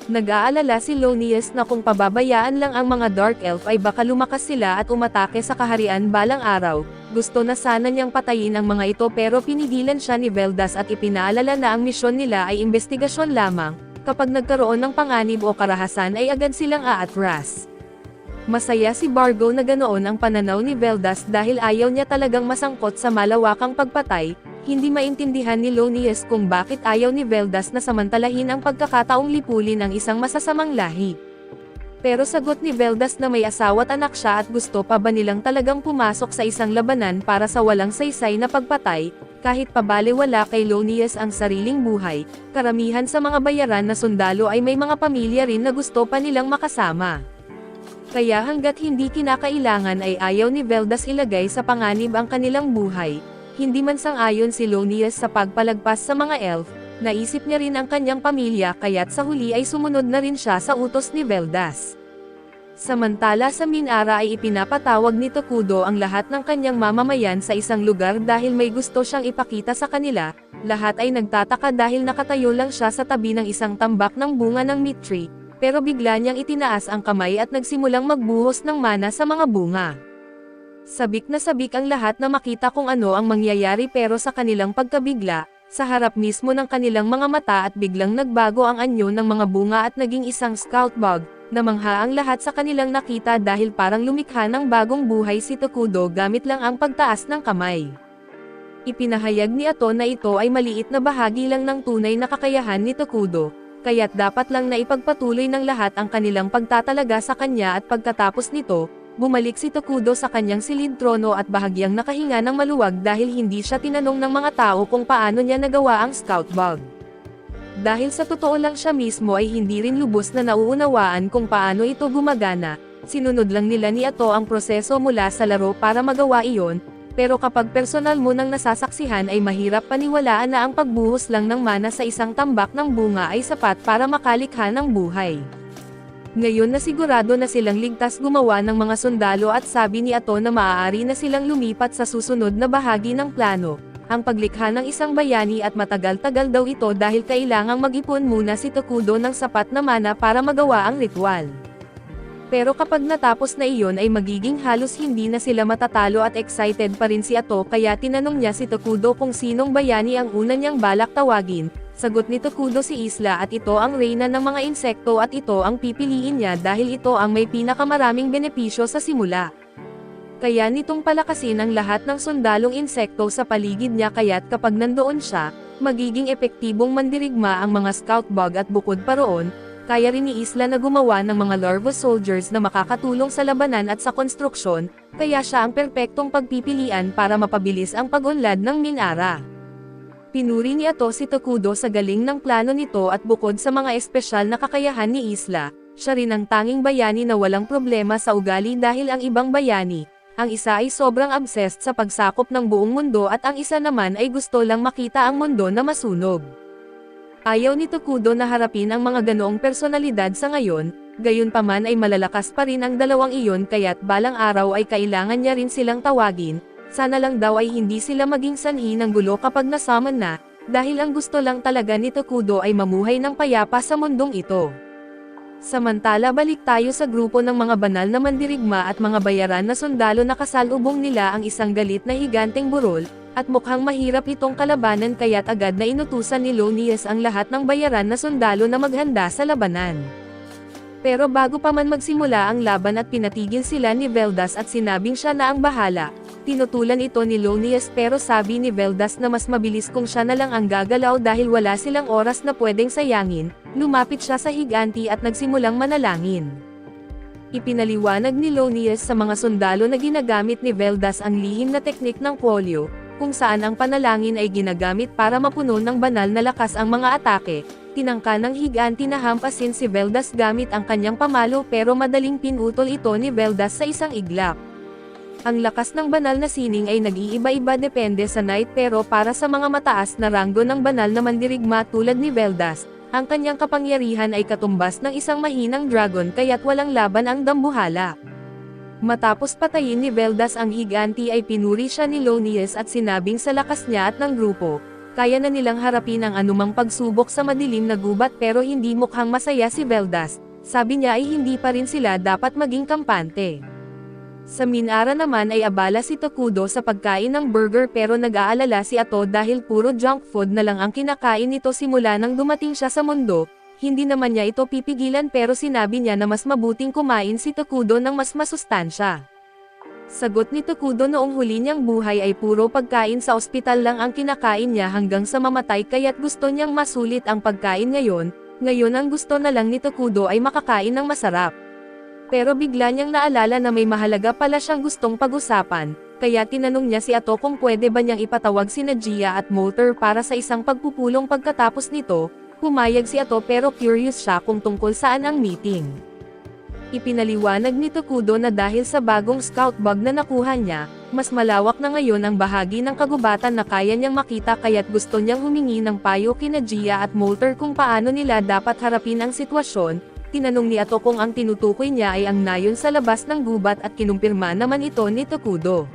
A: Nag-aalala si Lonius na kung pababayaan lang ang mga Dark Elf ay baka lumakas sila at umatake sa kaharian balang araw. Gusto na sana niyang patayin ang mga ito pero pinigilan siya ni Veldas at ipinaalala na ang misyon nila ay investigasyon lamang, kapag nagkaroon ng panganib o karahasan ay agad silang aatras. Masaya si Bargo na ganoon ang pananaw ni Veldas dahil ayaw niya talagang masangkot sa malawakang pagpatay. Hindi maintindihan ni Lonius kung bakit ayaw ni Veldas na samantalahin ang pagkakataong lipulin ang isang masasamang lahi. Pero sagot ni Veldas na may asawa at anak siya at gusto pa ba nilang talagang pumasok sa isang labanan para sa walang saysay na pagpatay, kahit pabaliwala kay Lonius ang sariling buhay. Karamihan sa mga bayaran na sundalo ay may mga pamilya rin na gusto pa nilang makasama. Kaya hanggat hindi kinakailangan ay ayaw ni Veldas ilagay sa panganib ang kanilang buhay. Hindi man sang-ayon si Lonius sa pagpalagpas sa mga elf, naisip niya rin ang kanyang pamilya kaya't sa huli ay sumunod na rin siya sa utos ni Veldas. Samantala sa Minara ay ipinapatawag ni Tokudo ang lahat ng kanyang mamamayan sa isang lugar dahil may gusto siyang ipakita sa kanila. Lahat ay nagtataka dahil nakatayo lang siya sa tabi ng isang tambak ng bunga ng meat tree, pero bigla niyang itinaas ang kamay at nagsimulang magbuhos ng mana sa mga bunga. Sabik na sabik ang lahat na makita kung ano ang mangyayari pero sa kanilang pagkabigla, sa harap mismo ng kanilang mga mata at biglang nagbago ang anyo ng mga bunga at naging isang scout bug. Namangha ang lahat sa kanilang nakita dahil parang lumikha ng bagong buhay si Tokudo gamit lang ang pagtaas ng kamay. Ipinahayag ni Ato na ito ay maliit na bahagi lang ng tunay na kakayahan ni Tokudo, kaya't dapat lang na ipagpatuloy ng lahat ang kanilang pagtatalaga sa kanya at pagkatapos nito, bumalik si Tokudo sa kanyang silid trono at bahagyang nakahinga ng maluwag dahil hindi siya tinanong ng mga tao kung paano niya nagawa ang scout bug. Dahil sa totoo lang siya mismo ay hindi rin lubos na nauunawaan kung paano ito gumagana, sinunod lang nila ni Ato ang proseso mula sa laro para magawa iyon, pero kapag personal mo nang nasasaksihan ay mahirap paniwalaan na ang pagbuhos lang ng mana sa isang tambak ng bunga ay sapat para makalikha ng buhay. Ngayon na sigurado na silang ligtas gumawa ng mga sundalo at sabi ni Ato na maaari na silang lumipat sa susunod na bahagi ng plano, ang paglikha ng isang bayani at matagal-tagal daw ito dahil kailangang mag-ipon muna si Tokudo ng sapat na mana para magawa ang ritual. Pero kapag natapos na iyon ay magiging halos hindi na sila matatalo at excited pa rin si Ato kaya tinanong niya si Tokudo kung sinong bayani ang una niyang balak tawagin. Sagot ni Tokudo si Isla at ito ang reyna ng mga insekto at ito ang pipiliin niya dahil ito ang may pinakamaraming benepisyo sa simula. Kaya nitong palakasin ang lahat ng sundalong insekto sa paligid niya kaya't kapag nandoon siya, magiging epektibong mandirigma ang mga scout bug at bukod pa roon, kaya rin ni Isla na gumawa ng mga larva soldiers na makakatulong sa labanan at sa konstruksyon, kaya siya ang perpektong pagpipilian para mapabilis ang pag-unlad ng Minara. Pinuri ni Ato si Tokudo sa galing ng plano nito at bukod sa mga espesyal na kakayahan ni Isla, siya rin ang tanging bayani na walang problema sa ugali dahil ang ibang bayani, ang isa ay sobrang obsessed sa pagsakop ng buong mundo at ang isa naman ay gusto lang makita ang mundo na masunog. Ayaw ni Tokudo na harapin ang mga ganoong personalidad sa ngayon, gayunpaman ay malalakas pa rin ang dalawang iyon kaya't balang araw ay kailangan niya rin silang tawagin. Sana lang daw ay hindi sila maging sanhi ng gulo kapag nasaman na, dahil ang gusto lang talaga ni Tokudo ay mamuhay ng payapa sa mundong ito. Samantala balik tayo sa grupo ng mga banal na mandirigma at mga bayaran na sundalo na kasalubong nila ang isang galit na higanteng burol, at mukhang mahirap itong kalabanan kaya't agad na inutusan ni Lonius ang lahat ng bayaran na sundalo na maghanda sa labanan. Pero bago pa man magsimula ang laban at pinatigil sila ni Veldas at sinabing siya na ang bahala, tinutulan ito ni Lonius pero sabi ni Veldas na mas mabilis kung siya na lang ang gagalaw dahil wala silang oras na pwedeng sayangin, lumapit siya sa higanti at nagsimulang manalangin. Ipinaliwanag ni Lonius sa mga sundalo na ginagamit ni Veldas ang lihim na teknik ng Polio, kung saan ang panalangin ay ginagamit para mapuno ng banal na lakas ang mga atake. Tinangka ng higanti na hampasin si Veldas gamit ang kanyang pamalo pero madaling pinutol ito ni Veldas sa isang iglap. Ang lakas ng banal na sining ay nag-iiba-iba depende sa knight pero para sa mga mataas na ranggo ng banal na mandirigma tulad ni Veldas, ang kanyang kapangyarihan ay katumbas ng isang mahinang dragon kaya't walang laban ang dambuhala. Matapos patayin ni Veldas ang higanti ay pinuri siya ni Lonius at sinabing sa lakas niya at ng grupo, kaya na nilang harapin ang anumang pagsubok sa madilim na gubat pero hindi mukhang masaya si Veldas, sabi niya ay hindi pa rin sila dapat maging kampante. Sa Minara naman ay abala si Tokudo sa pagkain ng burger pero nag-aalala si Ato dahil puro junk food na lang ang kinakain nito simula nang dumating siya sa mundo, Hindi naman niya ito pipigilan pero sinabi niya na mas mabuting kumain si Tokudo ng mas masustansya. Sagot ni Tokudo noong huli niyang buhay ay puro pagkain sa ospital lang ang kinakain niya hanggang sa mamatay kaya't gusto niyang masulit ang pagkain ngayon. Ngayon ang gusto na lang ni Tokudo ay makakain ng masarap. Pero bigla niyang naalala na may mahalaga pala siyang gustong pag-usapan, kaya tinanong niya si Ato kung pwede ba niyang ipatawag sina Gia at Motor para sa isang pagpupulong pagkatapos nito. Pumayag si Ato pero curious siya kung tungkol saan ang meeting. Ipinaliwanag ni Tokudo na dahil sa bagong scout bag na nakuha niya, mas malawak na ngayon ang bahagi ng kagubatan na kaya niyang makita kaya't gusto niyang humingi ng payo kina Gia at Motor kung paano nila dapat harapin ang sitwasyon. Tinanong ni Ato kung ang tinutukoy niya ay ang nayon sa labas ng gubat at kinumpirma naman ito ni Tokudo.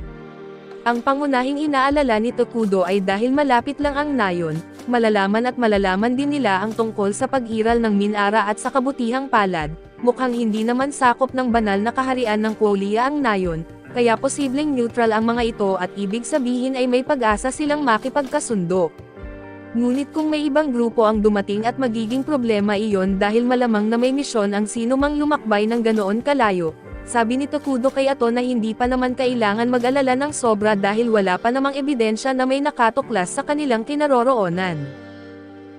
A: Ang pangunahing inaalala ni Tokudo ay dahil malapit lang ang nayon, malalaman din nila ang tungkol sa pag-iral ng Minara at sa kabutihang palad. Mukhang hindi naman sakop ng banal na kaharian ng Quolia ang nayon, kaya posibleng neutral ang mga ito at ibig sabihin ay may pag-asa silang makipagkasundo. Ngunit kung may ibang grupo ang dumating at magiging problema iyon dahil malamang na may misyon ang sino mang lumakbay ng ganoon kalayo. Sabi ni Tokudo kay Ato na hindi pa naman kailangan mag-alala ng sobra dahil wala pa namang ebidensya na may nakatuklas sa kanilang kinaroroonan.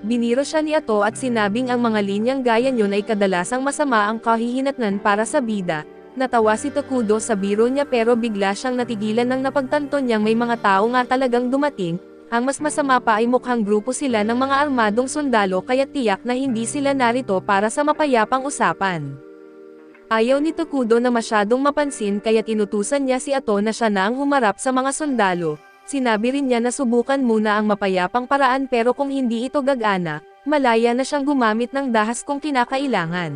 A: Biniro siya ni Ato at sinabing ang mga linyang gaya niyon ay kadalasang masama ang kahihinatnan para sa bida. Natawa si Tokudo sa biro niya pero bigla siyang natigilan nang napagtanto niyang may mga tao nga talagang dumating. Ang mas masama pa ay mukhang grupo sila ng mga armadong sundalo kaya tiyak na hindi sila narito para sa mapayapang usapan. Ayaw ni Tokudo na masyadong mapansin kaya't inutusan niya si Ato na siya na ang humarap sa mga sundalo. Sinabi rin niya na subukan muna ang mapayapang paraan pero kung hindi ito gagana, malaya na siyang gumamit ng dahas kung kinakailangan.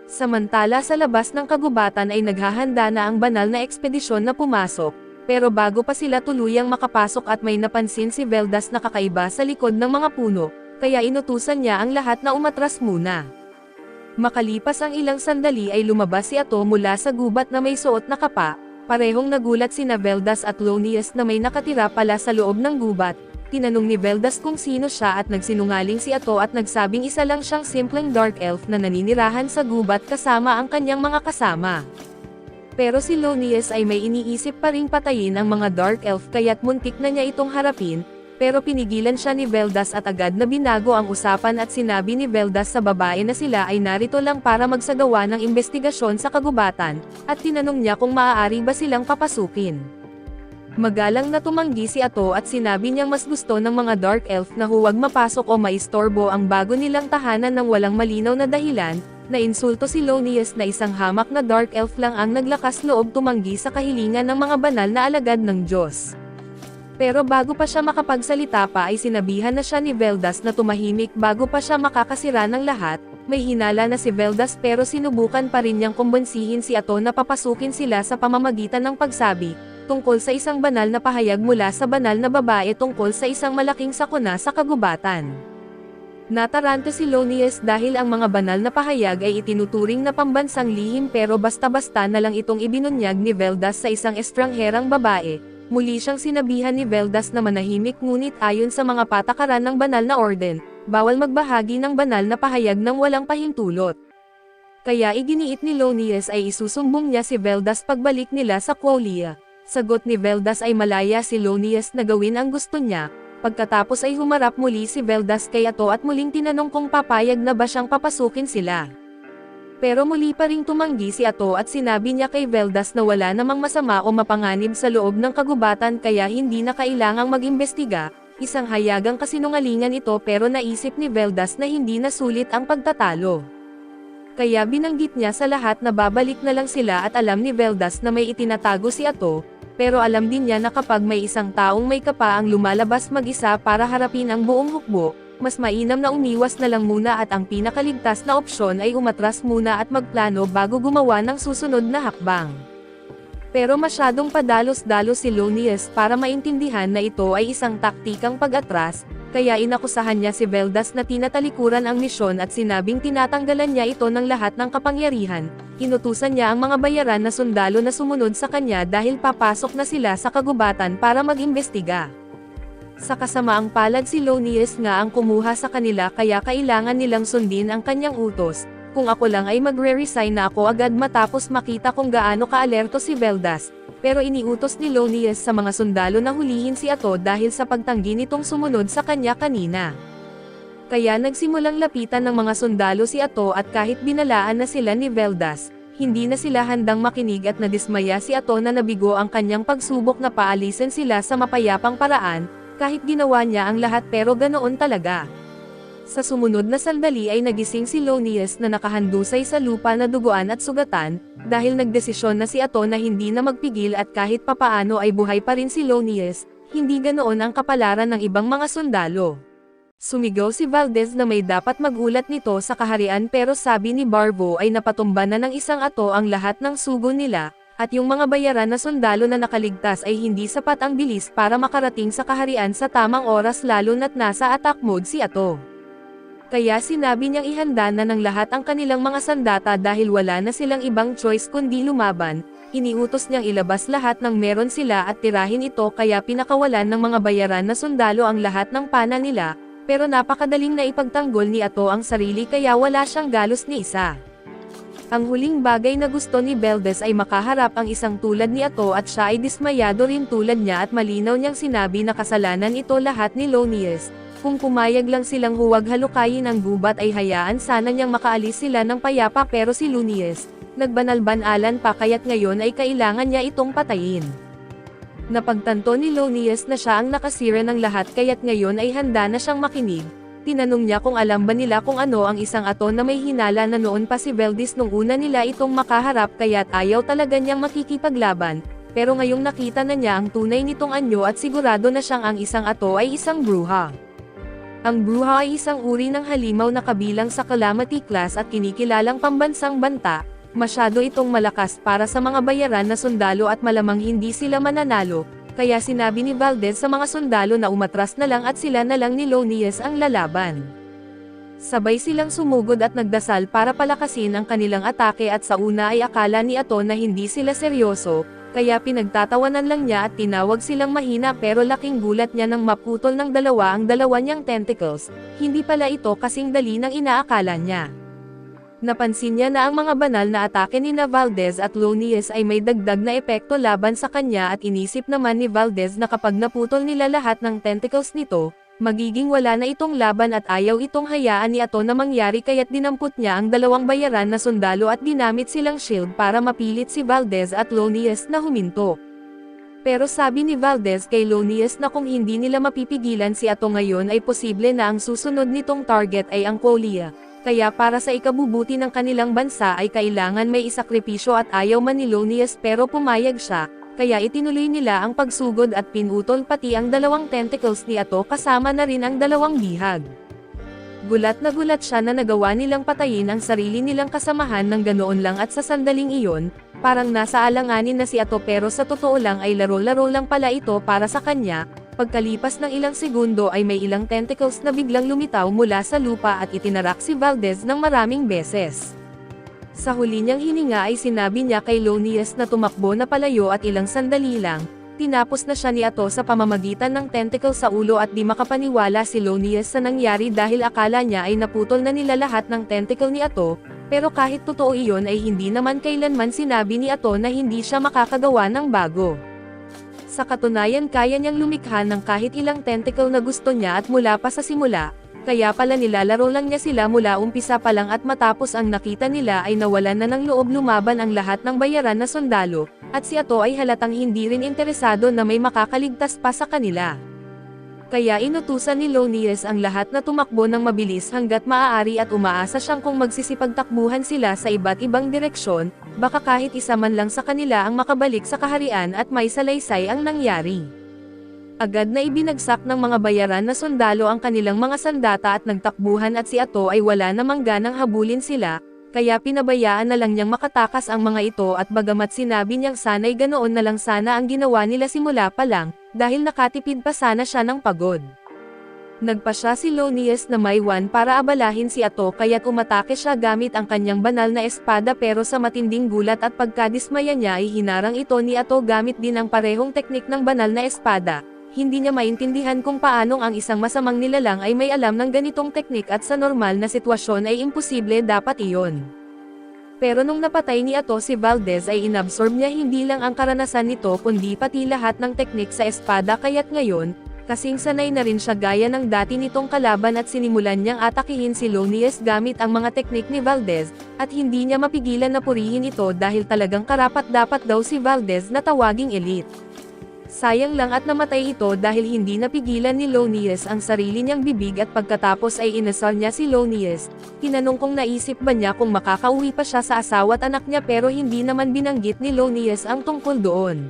A: Samantala sa labas ng kagubatan ay naghahanda na ang banal na ekspedisyon na pumasok, pero bago pa sila tuluyang makapasok at may napansin si Veldas na kakaiba sa likod ng mga puno, kaya inutusan niya ang lahat na umatras muna. Makalipas ang ilang sandali ay lumabas si Ato mula sa gubat na may suot na kapa. Parehong nagulat sina Veldas at Lonius na may nakatira pala sa loob ng gubat. Tinanong ni Veldas kung sino siya at nagsinungaling si Ato at nagsabing isa lang siyang simpleng dark elf na naninirahan sa gubat kasama ang kanyang mga kasama. Pero si Lonius ay may iniisip pa ring patayin ang mga dark elf kaya't muntik na niya itong harapin. Pero pinigilan siya ni Veldas at agad na binago ang usapan at sinabi ni Veldas sa babae na sila ay narito lang para magsagawa ng investigasyon sa kagubatan, at tinanong niya kung maaari ba silang papasukin. Magalang na tumanggi si Ato at sinabi niyang mas gusto ng mga dark elf na huwag mapasok o maistorbo ang bago nilang tahanan ng walang malinaw na dahilan. Nainsulto si Lonius na isang hamak na dark elf lang ang naglakas loob tumanggi sa kahilingan ng mga banal na alagad ng Diyos. Pero bago pa siya makapagsalita pa ay sinabihan na siya ni Veldas na tumahimik bago pa siya makakasira ng lahat. May hinala na si Veldas pero sinubukan pa rin niyang kumbensihin si Ato na papasukin sila sa pamamagitan ng pagsabi, tungkol sa isang banal na pahayag mula sa banal na babae tungkol sa isang malaking sakuna sa kagubatan. Natarante si Lonius dahil ang mga banal na pahayag ay itinuturing na pambansang lihim pero basta-basta na lang itong ibinunyag ni Veldas sa isang estrangherang babae. Muli siyang sinabihan ni Veldas na manahimik ngunit ayon sa mga patakaran ng banal na orden, bawal magbahagi ng banal na pahayag ng walang pahintulot. Kaya iginiit ni Lonius ay isusumbong niya si Veldas pagbalik nila sa Quolia. Sagot ni Veldas ay malaya si Lonius na gawin ang gusto niya. Pagkatapos ay humarap muli si Veldas kay Ato at muling tinanong kung papayag na ba siyang papasukin sila. Pero muli pa ring tumanggi si Ato at sinabi niya kay Veldas na wala namang masama o mapanganib sa loob ng kagubatan kaya hindi na kailangang mag-imbestiga. Isang hayagang kasinungalingan ito pero naisip ni Veldas na hindi na sulit ang pagtatalo. Kaya binanggit niya sa lahat na babalik na lang sila at alam ni Veldas na may itinatago si Ato, pero alam din niya na kapag may isang taong may kapa ang lumalabas mag-isa para harapin ang buong hukbo, mas mainam na umiwas na lang muna at ang pinakaligtas na opsyon ay umatras muna at magplano bago gumawa ng susunod na hakbang. Pero masyadong padalos-dalos si Lonius para maintindihan na ito ay isang taktikang pag-atras, kaya inakusahan niya si Veldas na tinatalikuran ang misyon at sinabing tinatanggalan niya ito ng lahat ng kapangyarihan. Inutusan niya ang mga bayaran na sundalo na sumunod sa kanya dahil papasok na sila sa kagubatan para mag-imbestiga. Sa kasamaang palad si Lonius nga ang kumuha sa kanila kaya kailangan nilang sundin ang kanyang utos. Kung ako lang ay magre-resign na ako agad matapos makita kung gaano kaalerto si Veldas. Pero iniutos ni Lonius sa mga sundalo na hulihin si Ato dahil sa pagtanggi nitong sumunod sa kanya kanina. Kaya nagsimulang lapitan ng mga sundalo si Ato at kahit binalaan na sila ni Veldas, hindi na sila handang makinig at nadismaya si Ato na nabigo ang kanyang pagsubok na paalisin sila sa mapayapang paraan, kahit ginawa niya ang lahat pero ganoon talaga. Sa sumunod na sandali ay nagising si Lonius na nakahandusay sa lupa na duguan at sugatan, dahil nagdesisyon na si Ato na hindi na magpigil at kahit papaano ay buhay pa rin si Lonius, hindi ganoon ang kapalaran ng ibang mga sundalo. Sumigaw si Valdez na may dapat magulat nito sa kaharian pero sabi ni Barbo ay napatumba na ng isang Ato ang lahat ng sugo nila, at yung mga bayaran na sundalo na nakaligtas ay hindi sapat ang bilis para makarating sa kaharian sa tamang oras lalo na't nasa attack mode si Ato. Kaya sinabi niyang ihanda na ng lahat ang kanilang mga sandata dahil wala na silang ibang choice kundi lumaban, iniutos niyang ilabas lahat ng meron sila at tirahin ito kaya pinakawalan ng mga bayaran na sundalo ang lahat ng pana nila, pero napakadaling na ipagtanggol ni Ato ang sarili kaya wala siyang galos ni isa. Ang huling bagay na gusto ni Valdez ay makaharap ang isang tulad ni Ato at siya ay dismayado rin tulad niya at malinaw niyang sinabi na kasalanan ito lahat ni Lonius. Kung pumayag lang silang huwag halukayin ang gubat ay hayaan sana niyang makaalis sila ng payapa pero si Lonius, nagbanal-banalan pa kaya't ngayon ay kailangan niya itong patayin. Napagtanto ni Lonius na siya ang nakasira ng lahat kaya't ngayon ay handa na siyang makinig. Tinanong niya kung alam ba nila kung ano ang isang Ato na may hinala na noon pa si Valdez nung una nila itong makaharap kaya't ayaw talaga niyang makikipaglaban, pero ngayong nakita na niya ang tunay nitong anyo at sigurado na siyang ang isang Ato ay isang bruha. Ang bruha ay isang uri ng halimaw na kabilang sa calamity class at kinikilalang pambansang banta, masyado itong malakas para sa mga bayaran na sundalo at malamang hindi sila mananalo, kaya sinabi ni Valdez sa mga sundalo na umatras na lang at sila na lang ni Lonius ang lalaban. Sabay silang sumugod at nagdasal para palakasin ang kanilang atake at sa una ay akala ni Ato na hindi sila seryoso, kaya pinagtatawanan lang niya at tinawag silang mahina pero laking gulat niya nang maputol ng dalawa ang dalawa niyang tentacles, hindi pala ito kasing dali ng inaakala niya. Napansin niya na ang mga banal na atake ni Valdez at Lonius ay may dagdag na epekto laban sa kanya at inisip naman ni Valdez na kapag naputol nila lahat ng tentacles nito, magiging wala na itong laban at ayaw itong hayaan ni Ato na mangyari kaya't dinampot niya ang dalawang bayaran na sundalo at ginamit silang shield para mapilit si Valdez at Lonius na huminto. Pero sabi ni Valdez kay Lonius na kung hindi nila mapipigilan si Ato ngayon ay posible na ang susunod nitong target ay ang Quolia. Kaya para sa ikabubuti ng kanilang bansa ay kailangan may isakripisyo at ayaw man ni Lonius pero pumayag siya, kaya itinuloy nila ang pagsugod at pinutol pati ang dalawang tentacles ni Ato kasama na rin ang dalawang bihag. Gulat na gulat siya na nagawa nilang patayin ang sarili nilang kasamahan ng ganoon lang at sa sandaling iyon, parang nasa alanganin na si Ato pero sa totoo lang ay laro-laro lang pala ito para sa kanya. Pagkalipas ng ilang segundo ay may ilang tentacles na biglang lumitaw mula sa lupa at itinarak si Valdez ng maraming beses. Sa huli niyang hininga ay sinabi niya kay Lonius na tumakbo na palayo at ilang sandali lang, tinapos na siya ni Ato sa pamamagitan ng tentacle sa ulo at di makapaniwala si Lonius sa nangyari dahil akala niya ay naputol na nila lahat ng tentacle ni Ato, pero kahit totoo iyon ay hindi naman kailanman sinabi ni Ato na hindi siya makakagawa ng bago. Sa katunayan kaya niyang lumikha ng kahit ilang tentacle na gusto niya at mula pa sa simula, kaya pala nilalaro lang niya sila mula umpisa pa lang at matapos ang nakita nila ay nawalan na ng loob lumaban ang lahat ng bayaran na sundalo, at si Ato ay halatang hindi rin interesado na may makakaligtas pa sa kanila. Kaya inutusan ni Lonius ang lahat na tumakbo ng mabilis hanggat maaari at umaasa siyang kung magsisipagtakbuhan sila sa iba't ibang direksyon, baka kahit isa man lang sa kanila ang makabalik sa kaharian at may salaysay ang nangyari. Agad na ibinagsak ng mga bayaran na sundalo ang kanilang mga sandata at nagtakbuhan at si Ato ay wala namang ganang habulin sila, kaya pinabayaan na lang niyang makatakas ang mga ito at bagamat sinabi niyang sana'y ganoon na lang sana ang ginawa nila simula pa lang, dahil nakatipid pa sana siya ng pagod. Nagpasya si Lonius na may one para abalahin si Ato kaya't umatake siya gamit ang kanyang banal na espada pero sa matinding gulat at pagkadismaya niya ay hinarang ito ni Ato gamit din ang parehong teknik ng banal na espada. hindi niya maintindihan kung paanong ang isang masamang nilalang ay may alam ng ganitong teknik at sa normal na sitwasyon ay imposible dapat iyon. Pero nung napatay ni Ato si Valdez ay inabsorb niya hindi lang ang karanasan nito kundi pati lahat ng teknik sa espada kaya't ngayon, kasing sanay na rin siya gaya ng dati nitong kalaban at sinimulan niyang atakihin si Lonius gamit ang mga teknik ni Valdez, at hindi niya mapigilan na purihin ito dahil talagang karapat-dapat daw si Valdez na tawaging elite. Sayang lang at namatay ito dahil hindi napigilan ni Lonius ang sarili niyang bibig at pagkatapos ay inasal niya si Lonius. Tinanong kung naisip ba niya kung makakauwi pa siya sa asawa at anak niya pero hindi naman binanggit ni Lonius ang tungkol doon.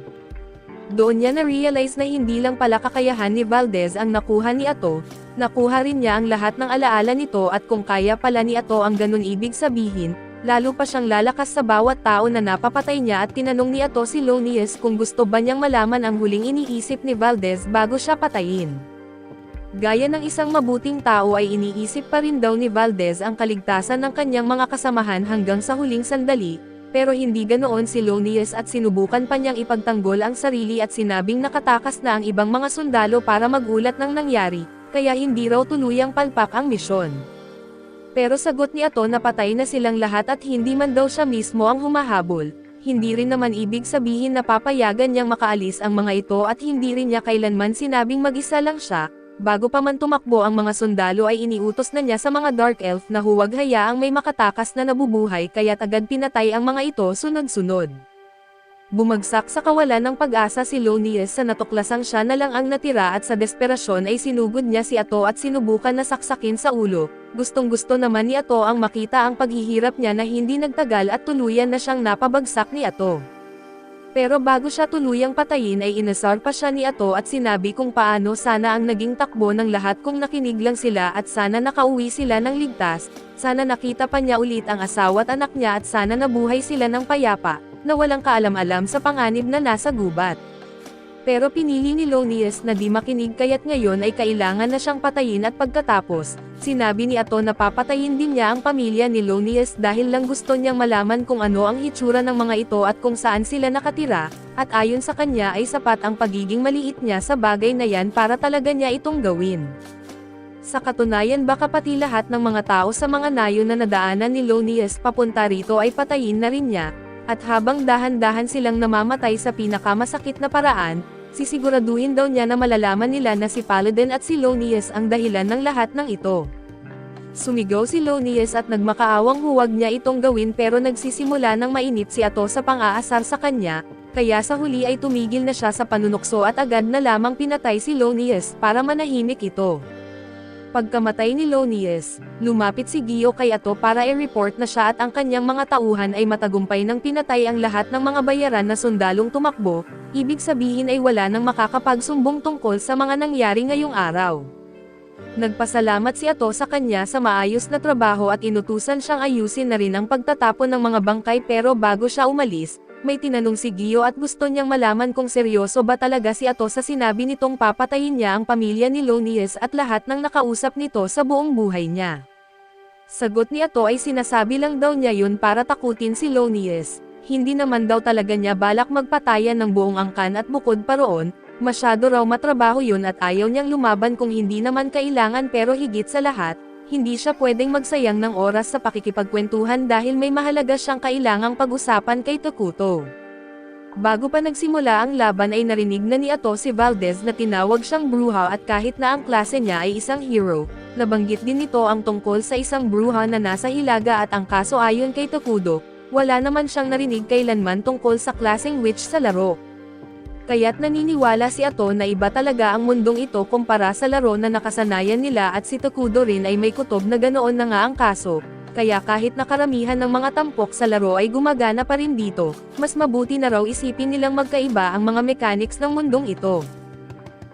A: Doon niya na-realize na hindi lang pala kakayahan ni Valdez ang nakuha ni Ato, nakuha rin niya ang lahat ng alaala nito at kung kaya pala ni Ato ang ganun ibig sabihin, lalo pa siyang lalakas sa bawat tao na napapatay niya at tinanong ni Ato si Lonius kung gusto ba niyang malaman ang huling iniisip ni Valdez bago siya patayin. Gaya ng isang mabuting tao ay iniisip pa rin daw ni Valdez ang kaligtasan ng kanyang mga kasamahan hanggang sa huling sandali, pero hindi ganoon si Lonius at sinubukan pa niyang ipagtanggol ang sarili at sinabing nakatakas na ang ibang mga sundalo para magulat ng nangyari, kaya hindi raw tuluyang palpak ang misyon. Pero sagot ni Ato na patay na silang lahat at hindi man daw siya mismo ang humahabol, hindi rin naman ibig sabihin na papayagan niyang makaalis ang mga ito at hindi rin niya kailanman sinabing mag-isa lang siya, bago pa man tumakbo ang mga sundalo ay iniutos na niya sa mga Dark Elf na huwag hayaang may makatakas na nabubuhay kaya't agad pinatay ang mga ito sunod-sunod. Bumagsak sa kawalan ng pag-asa si Lonius sa natuklasang siya na lang ang natira at sa desperasyon ay sinugod niya si Ato at sinubukan na saksakin sa ulo. Gustong-gusto naman ni Ato ang makita ang paghihirap niya na hindi nagtagal at tuluyan na siyang napabagsak ni Ato. Pero bago siya tuluyang patayin ay inasar pa siya ni Ato at sinabi kung paano sana ang naging takbo ng lahat kung nakinig lang sila at sana nakauwi sila ng ligtas, sana nakita pa niya ulit ang asawa at anak niya at sana nabuhay sila ng payapa, na walang kaalam-alam sa panganib na nasa gubat. Pero pinili ni Lonius na di makinig kaya't ngayon ay kailangan na siyang patayin at pagkatapos, sinabi ni Ato na papatayin din niya ang pamilya ni Lonius dahil lang gusto niyang malaman kung ano ang hitsura ng mga ito at kung saan sila nakatira, at ayon sa kanya ay sapat ang pagiging maliit niya sa bagay na yan para talaga niya itong gawin. Sa katunayan baka pati lahat ng mga tao sa mga nayon na nadaanan ni Lonius papunta rito ay patayin na rin niya, at habang dahan-dahan silang namamatay sa pinakamasakit na paraan, sisiguraduhin daw niya na malalaman nila na si Paladin at si Lonius ang dahilan ng lahat ng ito. Sumigaw si Lonius at nagmakaawang huwag niya itong gawin pero nagsisimula ng mainip si Ato sa pang-aasar sa kanya, kaya sa huli ay tumigil na siya sa panunukso at agad na lamang pinatay si Lonius para manahimik ito. Pagkamatay ni Lonius, lumapit si Gio kay Ato para i-report na siya at ang kanyang mga tauhan ay matagumpay nang pinatay ang lahat ng mga bayaran na sundalong tumakbo, ibig sabihin ay wala nang makakapagsumbong tungkol sa mga nangyari ngayong araw. Nagpasalamat si Ato sa kanya sa maayos na trabaho at inutusan siyang ayusin na rin ang pagtatapon ng mga bangkay pero bago siya umalis, may tinanong si Gio at gusto niyang malaman kung seryoso ba talaga si Ato sa sinabi nitong papatayin niya ang pamilya ni Lonius at lahat ng nakausap nito sa buong buhay niya. Sagot ni Ato ay sinasabi lang daw niya yun para takutin si Lonius, hindi naman daw talaga niya balak magpatayan ng buong angkan at bukod pa roon, masyado raw matrabaho yun at ayaw niyang lumaban kung hindi naman kailangan pero higit sa lahat, hindi siya pwedeng magsayang ng oras sa pakikipagkwentuhan dahil may mahalaga siyang kailangang pag-usapan kay Takuto. Bago pa nagsimula ang laban ay narinig na ni Ato si Valdez na tinawag siyang bruha at kahit na ang klase niya ay isang hero, nabanggit din nito ang tungkol sa isang bruha na nasa Hilaga at ang kaso ayon kay Takuto, wala naman siyang narinig kailanman tungkol sa klaseng witch sa laro. Kaya't naniniwala si Ato na iba talaga ang mundong ito kumpara sa laro na nakasanayan nila at si Takudo rin ay may kutob na ganoon na nga ang kaso, kaya kahit nakaramihan ng mga tampok sa laro ay gumagana pa rin dito, mas mabuti na raw isipin nilang magkaiba ang mga mechanics ng mundong ito.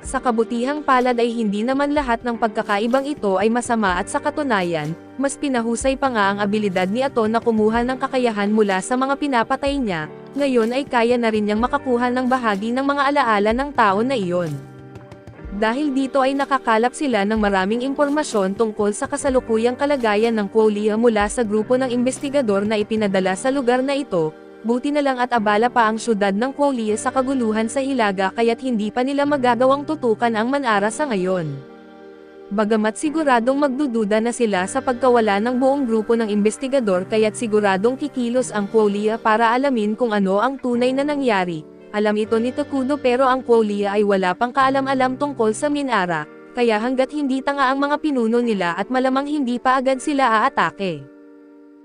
A: Sa kabutihang palad ay hindi naman lahat ng pagkakaibang ito ay masama at sa katunayan, mas pinahusay pa nga ang abilidad ni Ato na kumuha ng kakayahan mula sa mga pinapatay niya, ngayon ay kaya na rin niyang makakuha ng bahagi ng mga alaala ng tao na iyon. Dahil dito ay nakakalap sila ng maraming impormasyon tungkol sa kasalukuyang kalagayan ng Quolia mula sa grupo ng investigador na ipinadala sa lugar na ito, buti na lang at abala pa ang syudad ng Quolia sa kaguluhan sa Hilaga kaya't hindi pa nila magagawang tutukan ang Manara sa ngayon. Bagamat siguradong magdududa na sila sa pagkawala ng buong grupo ng investigador kaya't siguradong kikilos ang Quolia para alamin kung ano ang tunay na nangyari. Alam ito ni Tokudo pero ang Quolia ay wala pang kaalam-alam tungkol sa Minara, kaya hanggat hindi tanga ang mga pinuno nila at malamang hindi pa agad sila aatake.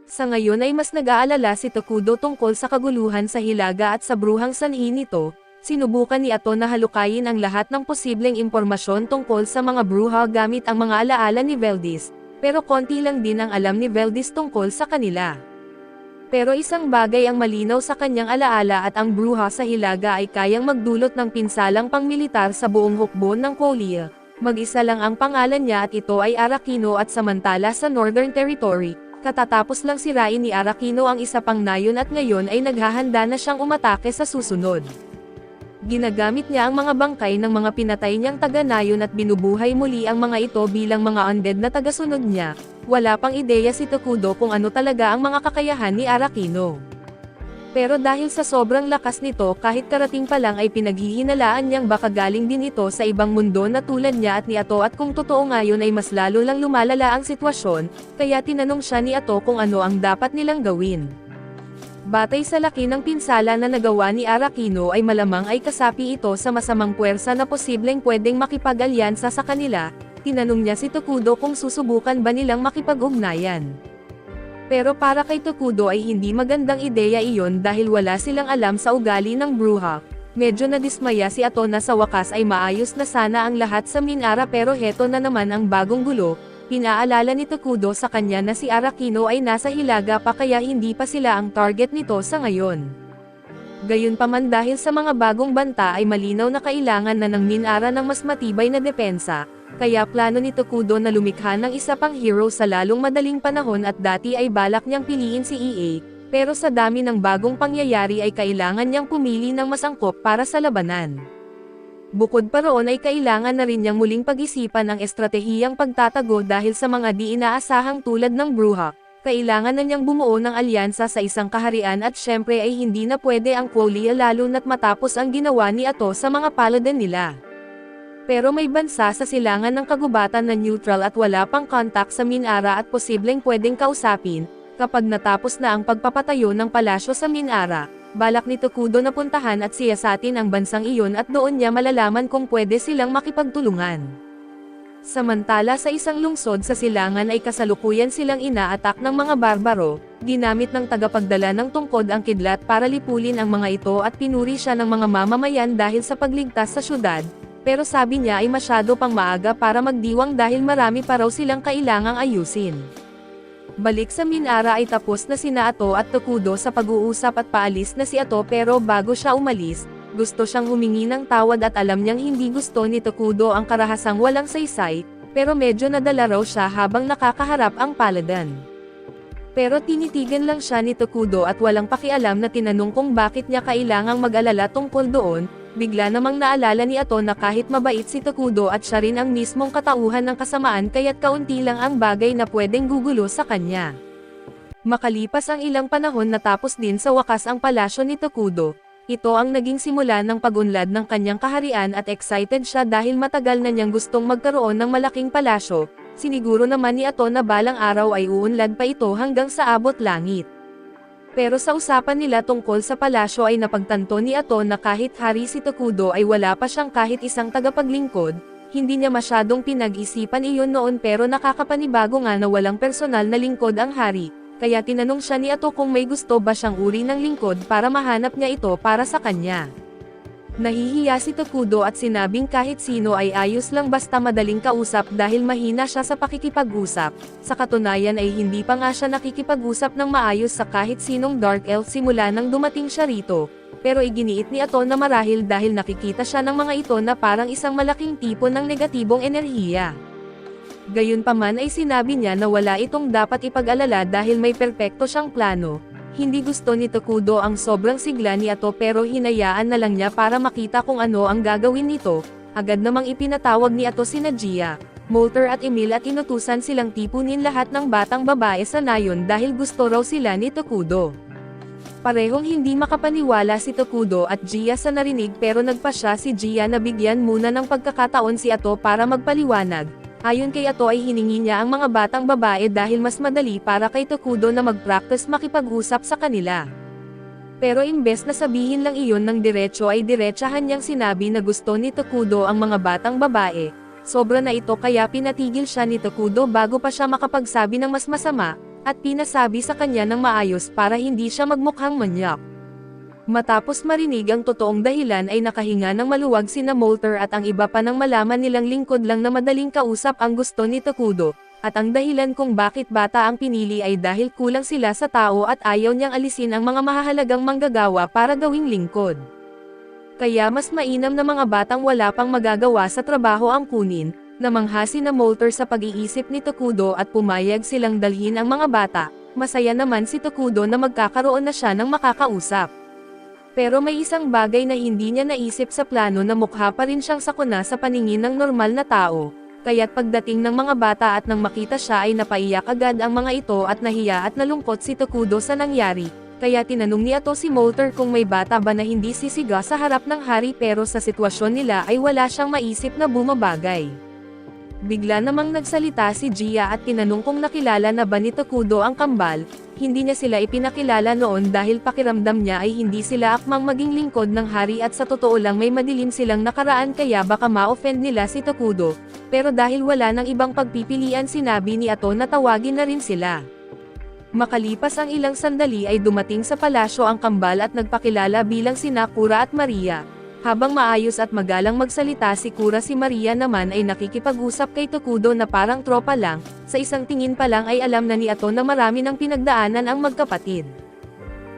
A: Sa ngayon ay mas nag-aalala si Tokudo tungkol sa kaguluhan sa Hilaga at sa bruhang sanhi nito. Sinubukan ni Ato na halukayin ang lahat ng posibleng impormasyon tungkol sa mga bruha gamit ang mga alaala ni Veldis, pero konti lang din ang alam ni Veldis tungkol sa kanila. Pero isang bagay ang malinaw sa kanyang alaala at ang bruha sa Hilaga ay kayang magdulot ng pinsalang pangmilitar sa buong hukbo ng Quolia. Mag-isa lang ang pangalan niya at ito ay Arakino at samantala sa Northern Territory, katatapos lang sirain ni Arakino ang isa pang nayon at ngayon ay naghahanda na siyang umatake sa susunod. Ginagamit niya ang mga bangkay ng mga pinatay niyang taga-nayon at binubuhay muli ang mga ito bilang mga undead na tagasunod niya. Wala pang ideya si Tokudo kung ano talaga ang mga kakayahan ni Arakino. Pero dahil sa sobrang lakas nito kahit karating pa lang ay pinaghihinalaan niyang baka galing din ito sa ibang mundo na tulad niya at ni Ato at kung totoo ngayon ay mas lalo lang lumalala ang sitwasyon, kaya tinanong siya ni Ato kung ano ang dapat nilang gawin. Batay sa laki ng pinsala na nagawa ni Arakino ay malamang ay kasapi ito sa masamang puwersa na posibleng pwedeng makipag-alyansa sa kanila. Tinanong niya si Tokudo kung susubukan ba nilang makipag-ugnayan. Pero para kay Tokudo ay hindi magandang ideya iyon dahil wala silang alam sa ugali ng bruha. Medyo nadismaya si Ato na sa wakas ay maayos na sana ang lahat sa Minara pero heto na naman ang bagong gulo. Pinaalala ni Tokudo sa kanya na si Arakino ay nasa Hilaga pa kaya hindi pa sila ang target nito sa ngayon. Gayunpaman dahil sa mga bagong banta ay malinaw na kailangan na ng Minara ng mas matibay na depensa. Kaya plano ni Tokudo na lumikha ng isa pang hero sa lalong madaling panahon at dati ay balak niyang piliin si EA, pero sa dami ng bagong pangyayari ay kailangan niyang pumili ng mas angkop para sa labanan. Bukod pa roon ay kailangan na rin niyang muling pag-isipan ang estratehiyang pagtatago dahil sa mga di inaasahang tulad ng bruha. Kailangan na niyang bumuo ng alyansa sa isang kaharian at syempre ay hindi na pwede ang Quolia lalo na't matapos ang ginawa ni Ato sa mga paladin nila. Pero may bansa sa silangan ng kagubatan na neutral at wala pang kontak sa Minara at posibleng pwedeng kausapin. Kapag natapos na ang pagpapatayo ng palasyo sa Minara, balak ni Tokudo na puntahan at siyasatin ang bansang iyon at doon niya malalaman kung pwede silang makipagtulungan. Samantala sa isang lungsod sa silangan ay kasalukuyan silang inaatak ng mga barbaro, ginamit ng tagapagdala ng tungkod ang kidlat para lipulin ang mga ito at pinuri siya ng mga mamamayan dahil sa pagligtas sa syudad. Pero sabi niya ay masyado pang maaga para magdiwang dahil marami pa raw silang kailangang ayusin. Balik sa Minara ay tapos na sina Ato at Tokudo sa pag-uusap at paalis na si Ato pero bago siya umalis, gusto siyang humingi ng tawad at alam niyang hindi gusto ni Tokudo ang karahasang walang saysay, pero medyo nadala raw siya habang nakakaharap ang paladin. Pero tinitigan lang siya ni Tokudo at walang pakialam na tinanong kung bakit niya kailangang mag-alala tungkol doon. Bigla namang naalala ni Ato na kahit mabait si Tokudo at siya rin ang mismong katauhan ng kasamaan kaya't kaunti lang ang bagay na pwedeng gugulo sa kanya. Makalipas ang ilang panahon natapos din sa wakas ang palasyo ni Tokudo. Ito ang naging simula ng pag-unlad ng kanyang kaharian at excited siya dahil matagal na niyang gustong magkaroon ng malaking palasyo. Siniguro naman ni Ato na balang araw ay uunlad pa ito hanggang sa abot langit. Pero sa usapan nila tungkol sa palasyo ay napagtanto ni Ato na kahit hari si Tokudo ay wala pa siyang kahit isang tagapaglingkod, hindi niya masyadong pinag-isipan iyon noon pero nakakapanibago nga na walang personal na lingkod ang hari, kaya tinanong siya ni Ato kung may gusto ba siyang uri ng lingkod para mahanap niya ito para sa kanya. Nahihiya si Tokudo at sinabing kahit sino ay ayos lang basta madaling kausap dahil mahina siya sa pakikipag-usap. Sa katunayan ay hindi pa nga siya nakikipag-usap ng maayos sa kahit sinong Dark Elf simula nang dumating siya rito. Pero iginiit ni Ato na marahil dahil nakikita siya ng mga ito na parang isang malaking tipo ng negatibong enerhiya. Gayunpaman ay sinabi niya na wala itong dapat ipag-alala dahil may perpekto siyang plano. Hindi gusto ni Tokudo ang sobrang sigla ni Ato pero hinayaan na lang niya para makita kung ano ang gagawin nito. Agad namang ipinatawag ni Ato sina Gia, Molter at Emil at inutusan silang tipunin lahat ng batang babae sa nayon dahil gusto raw sila ni Tokudo. Parehong hindi makapaniwala si Tokudo at Gia sa narinig pero nagpasya si Gia na bigyan muna ng pagkakataon si Ato para magpaliwanag. Ayon kay Ato ay hiningi niya ang mga batang babae dahil mas madali para kay Tokudo na mag-practice makipag-usap sa kanila. Pero imbes na sabihin lang iyon ng diretso ay diretsahan niyang sinabi na gusto ni Tokudo ang mga batang babae. Sobra na ito kaya pinatigil siya ni Tokudo bago pa siya makapagsabi ng mas masama, at pinasabi sa kanya ng maayos para hindi siya magmukhang manyak. Matapos marinig ang totoong dahilan ay nakahinga ng maluwag sina Molter at ang iba pa nang malaman nilang lingkod lang na madaling kausap ang gusto ni Tokudo. At ang dahilan kung bakit bata ang pinili ay dahil kulang sila sa tao at ayaw niyang alisin ang mga mahahalagang manggagawa para gawing lingkod. Kaya mas mainam na mga batang wala pang magagawa sa trabaho ang kunin, namangha sina Molter sa pag-iisip ni Tokudo at pumayag silang dalhin ang mga bata. Masaya naman si Tokudo na magkakaroon na siya ng makakausap. Pero may isang bagay na hindi niya naisip sa plano na mukha pa rin siyang sakuna sa paningin ng normal na tao. Kaya't pagdating ng mga bata at nang makita siya ay napaiyak agad ang mga ito at nahiya at nalungkot si Tokudo sa nangyari. Kaya tinanong ni Ato si Molter kung may bata ba na hindi sisiga sa harap ng hari pero sa sitwasyon nila ay wala siyang maisip na bumabagay. Bigla namang nagsalita si Gia at tinanong kung nakilala na ba ni Tokudo ang kambal. Hindi niya sila ipinakilala noon dahil pakiramdam niya ay hindi sila akmang maging lingkod ng hari at sa totoo lang may madilim silang nakaraan kaya baka ma-offend nila si Tokudo. Pero dahil wala nang ibang pagpipilian sinabi ni Ato na tawagin na rin sila. Makalipas ang ilang sandali ay dumating sa palasyo ang kambal at nagpakilala bilang sina Kura at Maria. Habang maayos at magalang magsalita si Kura si Maria naman ay nakikipag-usap kay Tokudo na parang tropa lang, sa isang tingin pa lang ay alam na ni Ato na marami ng pinagdaanan ang magkapatid.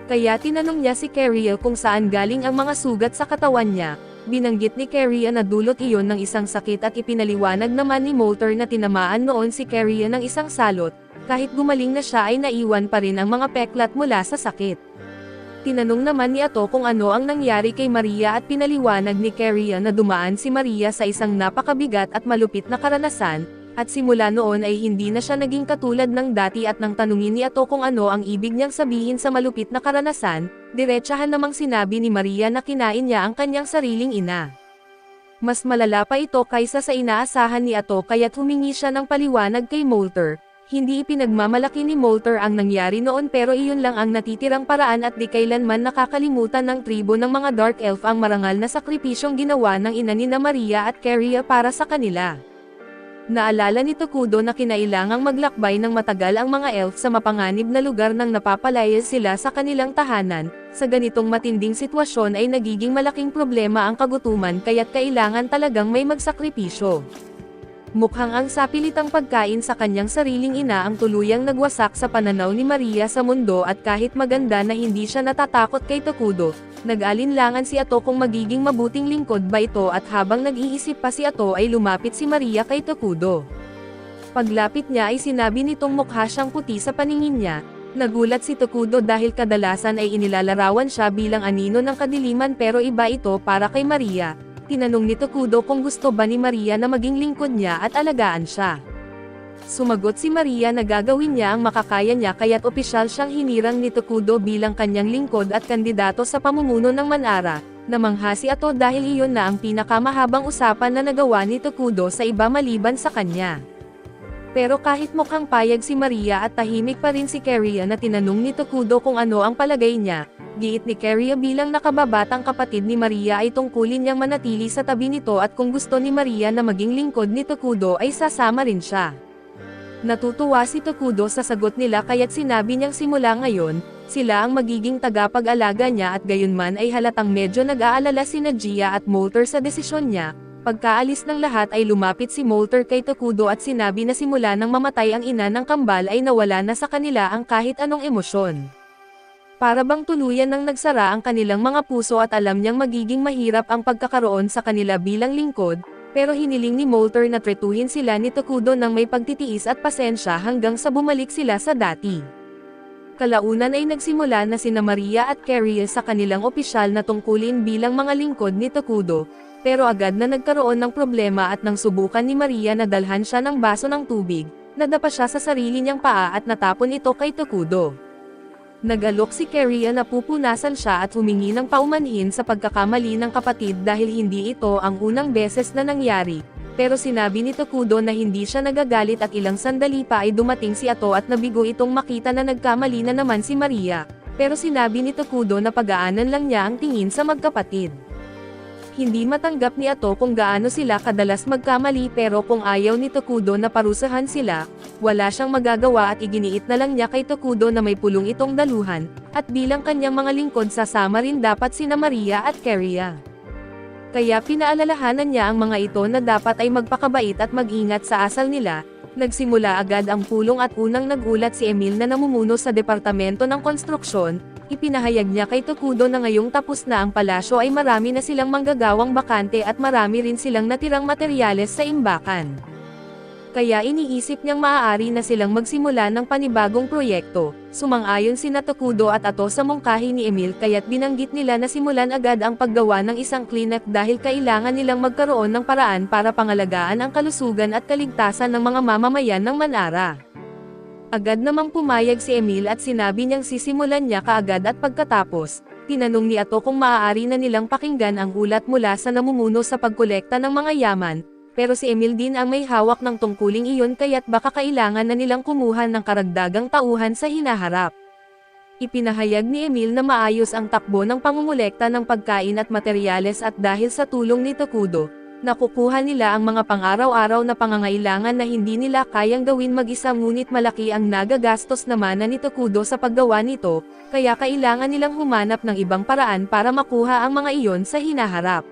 A: Kaya tinanong niya si Keria kung saan galing ang mga sugat sa katawan niya. Binanggit ni Keria na dulot iyon ng isang sakit at ipinaliwanag naman ni Molter na tinamaan noon si Keria ng isang salot, kahit gumaling na siya ay naiwan pa rin ang mga peklat mula sa sakit. Tinanong naman ni Ato kung ano ang nangyari kay Maria at pinaliwanag ni Keria na dumaan si Maria sa isang napakabigat at malupit na karanasan, at simula noon ay hindi na siya naging katulad ng dati at nang tanungin ni Ato kung ano ang ibig niyang sabihin sa malupit na karanasan, diretsahan namang sinabi ni Maria na kinain niya ang kanyang sariling ina. Mas malala pa ito kaysa sa inaasahan ni Ato kaya't humingi siya ng paliwanag kay Molter. Hindi ipinagmamalaki ni Molter ang nangyari noon pero iyon lang ang natitirang paraan at di kailanman nakakalimutan ng tribo ng mga Dark Elf ang marangal na sakripisyong ginawa ng ina ni Maria at Keria para sa kanila. Naalala ni Tokudo na kinailangang maglakbay ng matagal ang mga elf sa mapanganib na lugar nang napapalaya sila sa kanilang tahanan. Sa ganitong matinding sitwasyon ay nagiging malaking problema ang kagutuman kaya't kailangan talagang may magsakripisyo. Mukhang ang sapilitang pagkain sa kanyang sariling ina ang tuluyang nagwasak sa pananaw ni Maria sa mundo at kahit maganda na hindi siya natatakot kay Tokudo, nag-alinlangan si Ato kung magiging mabuting lingkod ba ito at habang nag-iisip pa si Ato ay lumapit si Maria kay Tokudo. Paglapit niya ay sinabi nitong mukha siyang puti sa paningin niya. Nagulat si Tokudo dahil kadalasan ay inilalarawan siya bilang anino ng kadiliman pero iba ito para kay Maria. Tinanong ni Tokudo kung gusto ba ni Maria na maging lingkod niya at alagaan siya. Sumagot si Maria na gagawin niya ang makakaya niya kaya't opisyal siyang hinirang ni Tokudo bilang kanyang lingkod at kandidato sa pamumuno ng Manara. Namangha si Ato dahil iyon na ang pinakamahabang usapan na nagawa ni Tokudo sa iba maliban sa kanya. Pero kahit mukhang payag si Maria at tahimik pa rin si Keria na tinanong ni Tokudo kung ano ang palagay niya, giit ni Keria bilang nakababatang kapatid ni Maria ay tungkulin niyang manatili sa tabi nito at kung gusto ni Maria na maging lingkod ni Tokudo ay sasama rin siya. Natutuwa si Tokudo sa sagot nila kaya't sinabi niyang simula ngayon, sila ang magiging tagapag-alaga niya at gayunman ay halatang medyo nag-aalala sina Gia at Molter sa desisyon niya. Pagkaalis ng lahat ay lumapit si Molter kay Tokudo at sinabi na simula nang mamatay ang ina ng kambal ay nawala na sa kanila ang kahit anong emosyon. Para bang tuluyan nang nagsara ang kanilang mga puso at alam niyang magiging mahirap ang pagkakaroon sa kanila bilang lingkod, pero hiniling ni Molter na tretuhin sila ni Tokudo ng may pagtitiis at pasensya hanggang sa bumalik sila sa dati. Kalaunan ay nagsimula na sina Maria at Keria sa kanilang opisyal na tungkulin bilang mga lingkod ni Tokudo, pero agad na nagkaroon ng problema at nang subukan ni Maria na dalhan siya ng baso ng tubig, nadapa siya sa sarili niyang paa at natapon ito kay Tokudo. Nag-alok si Keria na pupunasan siya at humingi ng paumanhin sa pagkakamali ng kapatid dahil hindi ito ang unang beses na nangyari. Pero sinabi ni Tokudo na hindi siya nagagalit at ilang sandali pa ay dumating si Ato at nabigo itong makita na nagkamali na naman si Maria. Pero sinabi ni Tokudo na pag-aanan lang niya ang tingin sa magkapatid. Hindi matanggap ni Ato kung gaano sila kadalas magkamali pero kung ayaw ni Tokudo na parusahan sila, wala siyang magagawa at iginiit na lang niya kay Tokudo na may pulong itong daluhan, at bilang kanyang mga lingkod sasama rin dapat sina Maria at Keria. Kaya pinaalalahanan niya ang mga ito na dapat ay magpakabait at mag-ingat sa asal nila. Nagsimula agad ang pulong at unang nagulat si Emil na namumuno sa departamento ng konstruksyon. Ipinahayag niya kay Tokudo na ngayong tapos na ang palasyo ay marami na silang manggagawang bakante at marami rin silang natirang materyales sa imbakan. Kaya iniisip niyang maaari na silang magsimula ng panibagong proyekto. Sumang-ayon sina Tokudo at Ato sa mungkahi ni Emil kaya't binanggit nila na simulan agad ang paggawa ng isang cleanup dahil kailangan nilang magkaroon ng paraan para pangalagaan ang kalusugan at kaligtasan ng mga mamamayan ng Manara. Agad namang pumayag si Emil at sinabi niyang sisimulan niya kaagad at pagkatapos, tinanong ni Ato kung maaari na nilang pakinggan ang ulat mula sa namumuno sa pagkolekta ng mga yaman, pero si Emil din ang may hawak ng tungkuling iyon kaya't baka kailangan na nilang kumuha ng karagdagang tauhan sa hinaharap. Ipinahayag ni Emil na maayos ang takbo ng pangungulekta ng pagkain at materyales at dahil sa tulong ni Tokudo, nakukuha nila ang mga pang-araw-araw na pangangailangan na hindi nila kayang gawin mag-isa ngunit malaki ang nagagastos naman na ni Tokudo sa paggawa nito, kaya kailangan nilang humanap ng ibang paraan para makuha ang mga iyon sa hinaharap.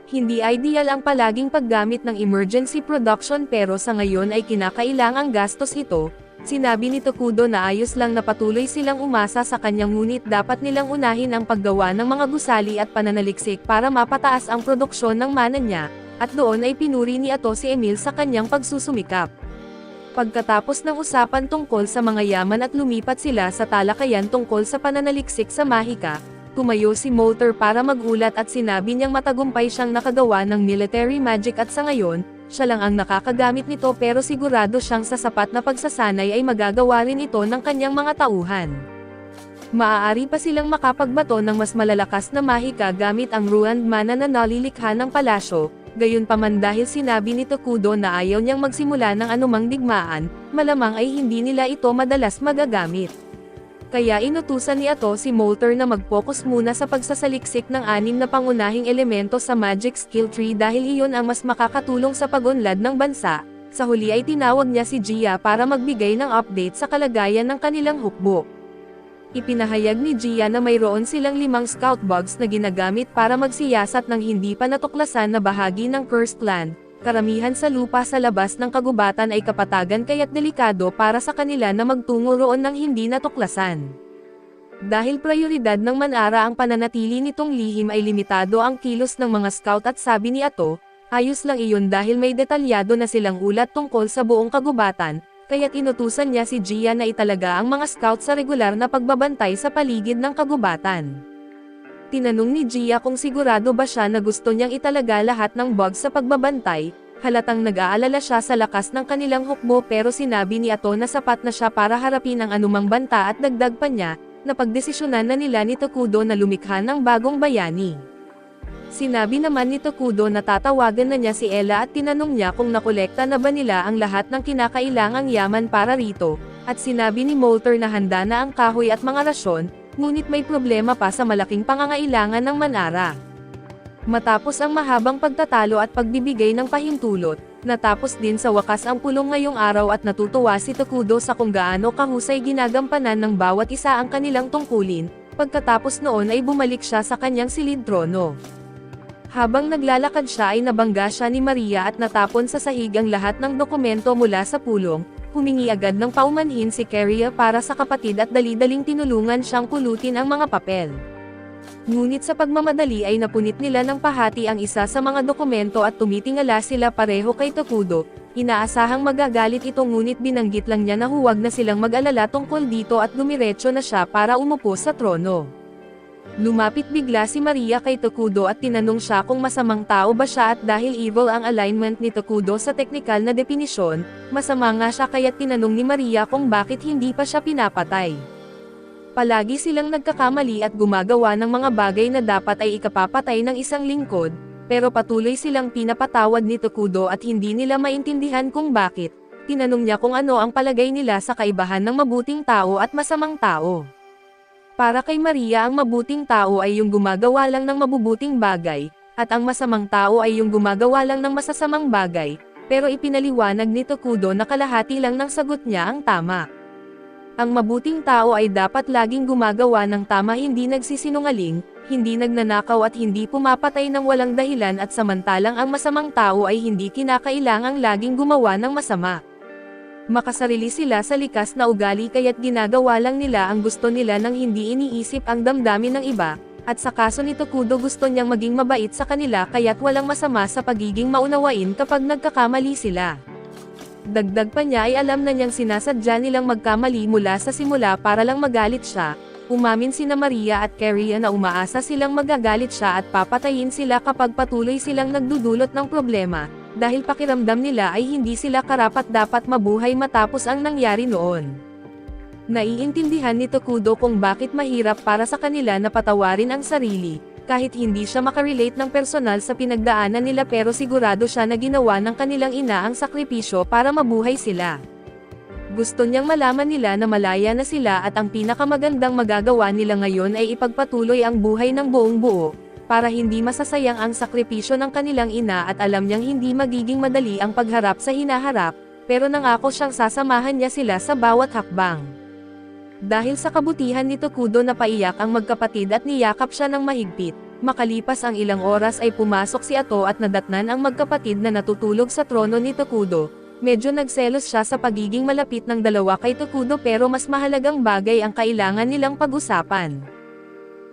A: Hindi ideal ang palaging paggamit ng emergency production pero sa ngayon ay kinakailangang gastos ito. Sinabi ni Tokudo na ayos lang na patuloy silang umasa sa kanyang ngunit dapat nilang unahin ang paggawa ng mga gusali at pananaliksik para mapataas ang produksyon ng mana niya, at doon ay pinuri ni Ato si Emil sa kanyang pagsusumikap. Pagkatapos ng usapan tungkol sa mga yaman at lumipat sila sa talakayan tungkol sa pananaliksik sa Mahika, tumayo si Molter para magulat at sinabi niyang matagumpay siyang nakagawa ng military magic at sa ngayon, siya lang ang nakakagamit nito pero sigurado siyang sa sapat na pagsasanay ay magagawa rin ito ng kanyang mga tauhan. Maaari pa silang makapagbato ng mas malalakas na mahika gamit ang ruined mana na nalilikha ng palasyo, gayunpaman dahil sinabi ni Tokudo na ayaw niyang magsimula ng anumang digmaan, malamang ay hindi nila ito madalas magagamit. Kaya inutusan ni Ato si Molter na mag-focus muna sa pagsasaliksik ng 6 na pangunahing elemento sa Magic Skill Tree dahil iyon ang mas makakatulong sa pag-unlad ng bansa. Sa huli ay tinawag niya si Gia para magbigay ng update sa kalagayan ng kanilang hukbo. Ipinahayag ni Gia na mayroon silang 5 scout bugs na ginagamit para magsiyasat ng hindi pa natuklasan na bahagi ng Cursed Land. Karamihan sa lupa sa labas ng kagubatan ay kapatagan kaya't delikado para sa kanila na magtungo roon ng hindi natuklasan. Dahil prioridad ng Manara ang pananatili nitong lihim ay limitado ang kilos ng mga scout at sabi ni Ato, ayos lang iyon dahil may detalyado na silang ulat tungkol sa buong kagubatan, kaya't inutusan niya si Gia na italaga ang mga scout sa regular na pagbabantay sa paligid ng kagubatan. Tinanong ni Gia kung sigurado ba siya na gusto niyang italaga lahat ng bugs sa pagbabantay, halatang nag-aalala siya sa lakas ng kanilang hukbo pero sinabi ni Ato na sapat na siya para harapin ang anumang banta at dagdag pa niya, na pagdesisyonan na nila ni Tokudo na lumikha ng bagong bayani. Sinabi naman ni Tokudo na tatawagan na niya si Ella at tinanong niya kung nakolekta na ba nila ang lahat ng kinakailangang yaman para rito, at sinabi ni Molter na handa na ang kahoy at mga rasyon, ngunit may problema pa sa malaking pangangailangan ng Manara. Matapos ang mahabang pagtatalo at pagbibigay ng pahintulot, natapos din sa wakas ang pulong ngayong araw at natutuwa si Tokudo sa kung gaano kahusay ginagampanan ng bawat isa ang kanilang tungkulin, pagkatapos noon ay bumalik siya sa kanyang silid trono. Habang naglalakad siya ay nabangga siya ni Maria at natapon sa sahig ang lahat ng dokumento mula sa pulong. Humingi agad ng paumanhin si Keria para sa kapatid at dali-daling tinulungan siyang pulutin ang mga papel. Ngunit sa pagmamadali ay napunit nila ng pahati ang isa sa mga dokumento at tumitingala sila pareho kay Tokudo. Inaasahang magagalit ito ngunit binanggit lang niya na huwag na silang mag-alala tungkol dito at dumiretso na siya para umupo sa trono. Lumapit bigla si Maria kay Tokudo at tinanong siya kung masamang tao ba siya at dahil evil ang alignment ni Tokudo sa teknikal na definisyon, masama nga siya kaya't tinanong ni Maria kung bakit hindi pa siya pinapatay. Palagi silang nagkakamali at gumagawa ng mga bagay na dapat ay ikapapatay ng isang lingkod, pero patuloy silang pinapatawad ni Tokudo at hindi nila maintindihan kung bakit. Tinanong niya kung ano ang palagay nila sa kaibahan ng mabuting tao at masamang tao. Para kay Maria ang mabuting tao ay yung gumagawa lang ng mabubuting bagay, at ang masamang tao ay yung gumagawa lang ng masasamang bagay, pero ipinaliwanag ni Tokudo na kalahati lang ng sagot niya ang tama. Ang mabuting tao ay dapat laging gumagawa ng tama, hindi nagsisinungaling, hindi nagnanakaw at hindi pumapatay ng walang dahilan, at samantalang ang masamang tao ay hindi kinakailangang laging gumawa ng masama. Makasarili sila sa likas na ugali kaya't ginagawa lang nila ang gusto nila nang hindi iniisip ang damdamin ng iba, at sa kaso ni Tokudo gusto niyang maging mabait sa kanila kaya't walang masama sa pagiging maunawain kapag nagkakamali sila. Dagdag pa niya ay alam na niyang sinasadya nilang magkamali mula sa simula para lang magalit siya. Umamin sina Maria at Carrie na umaasa silang magagalit siya at papatayin sila kapag patuloy silang nagdudulot ng problema, dahil pakiramdam nila ay hindi sila karapat-dapat mabuhay matapos ang nangyari noon. Naiintindihan ni Tokudo kung bakit mahirap para sa kanila na patawarin ang sarili, kahit hindi siya makarelate ng personal sa pinagdaanan nila, pero sigurado siya na ginawa ng kanilang ina ang sakripisyo para mabuhay sila. Gusto niyang malaman nila na malaya na sila at ang pinakamagandang magagawa nila ngayon ay ipagpatuloy ang buhay ng buong buo, para hindi masasayang ang sakripisyo ng kanilang ina, at alam niyang hindi magiging madali ang pagharap sa hinaharap, pero nangako siyang sasamahan niya sila sa bawat hakbang. Dahil sa kabutihan ni Tokudo napaiyak ang magkapatid at niyakap siya ng mahigpit. Makalipas ang ilang oras ay pumasok si Ato at nadatnan ang magkapatid na natutulog sa trono ni Tokudo. Medyo nagselos siya sa pagiging malapit ng dalawa kay Tokudo, pero mas mahalagang bagay ang kailangan nilang pag-usapan.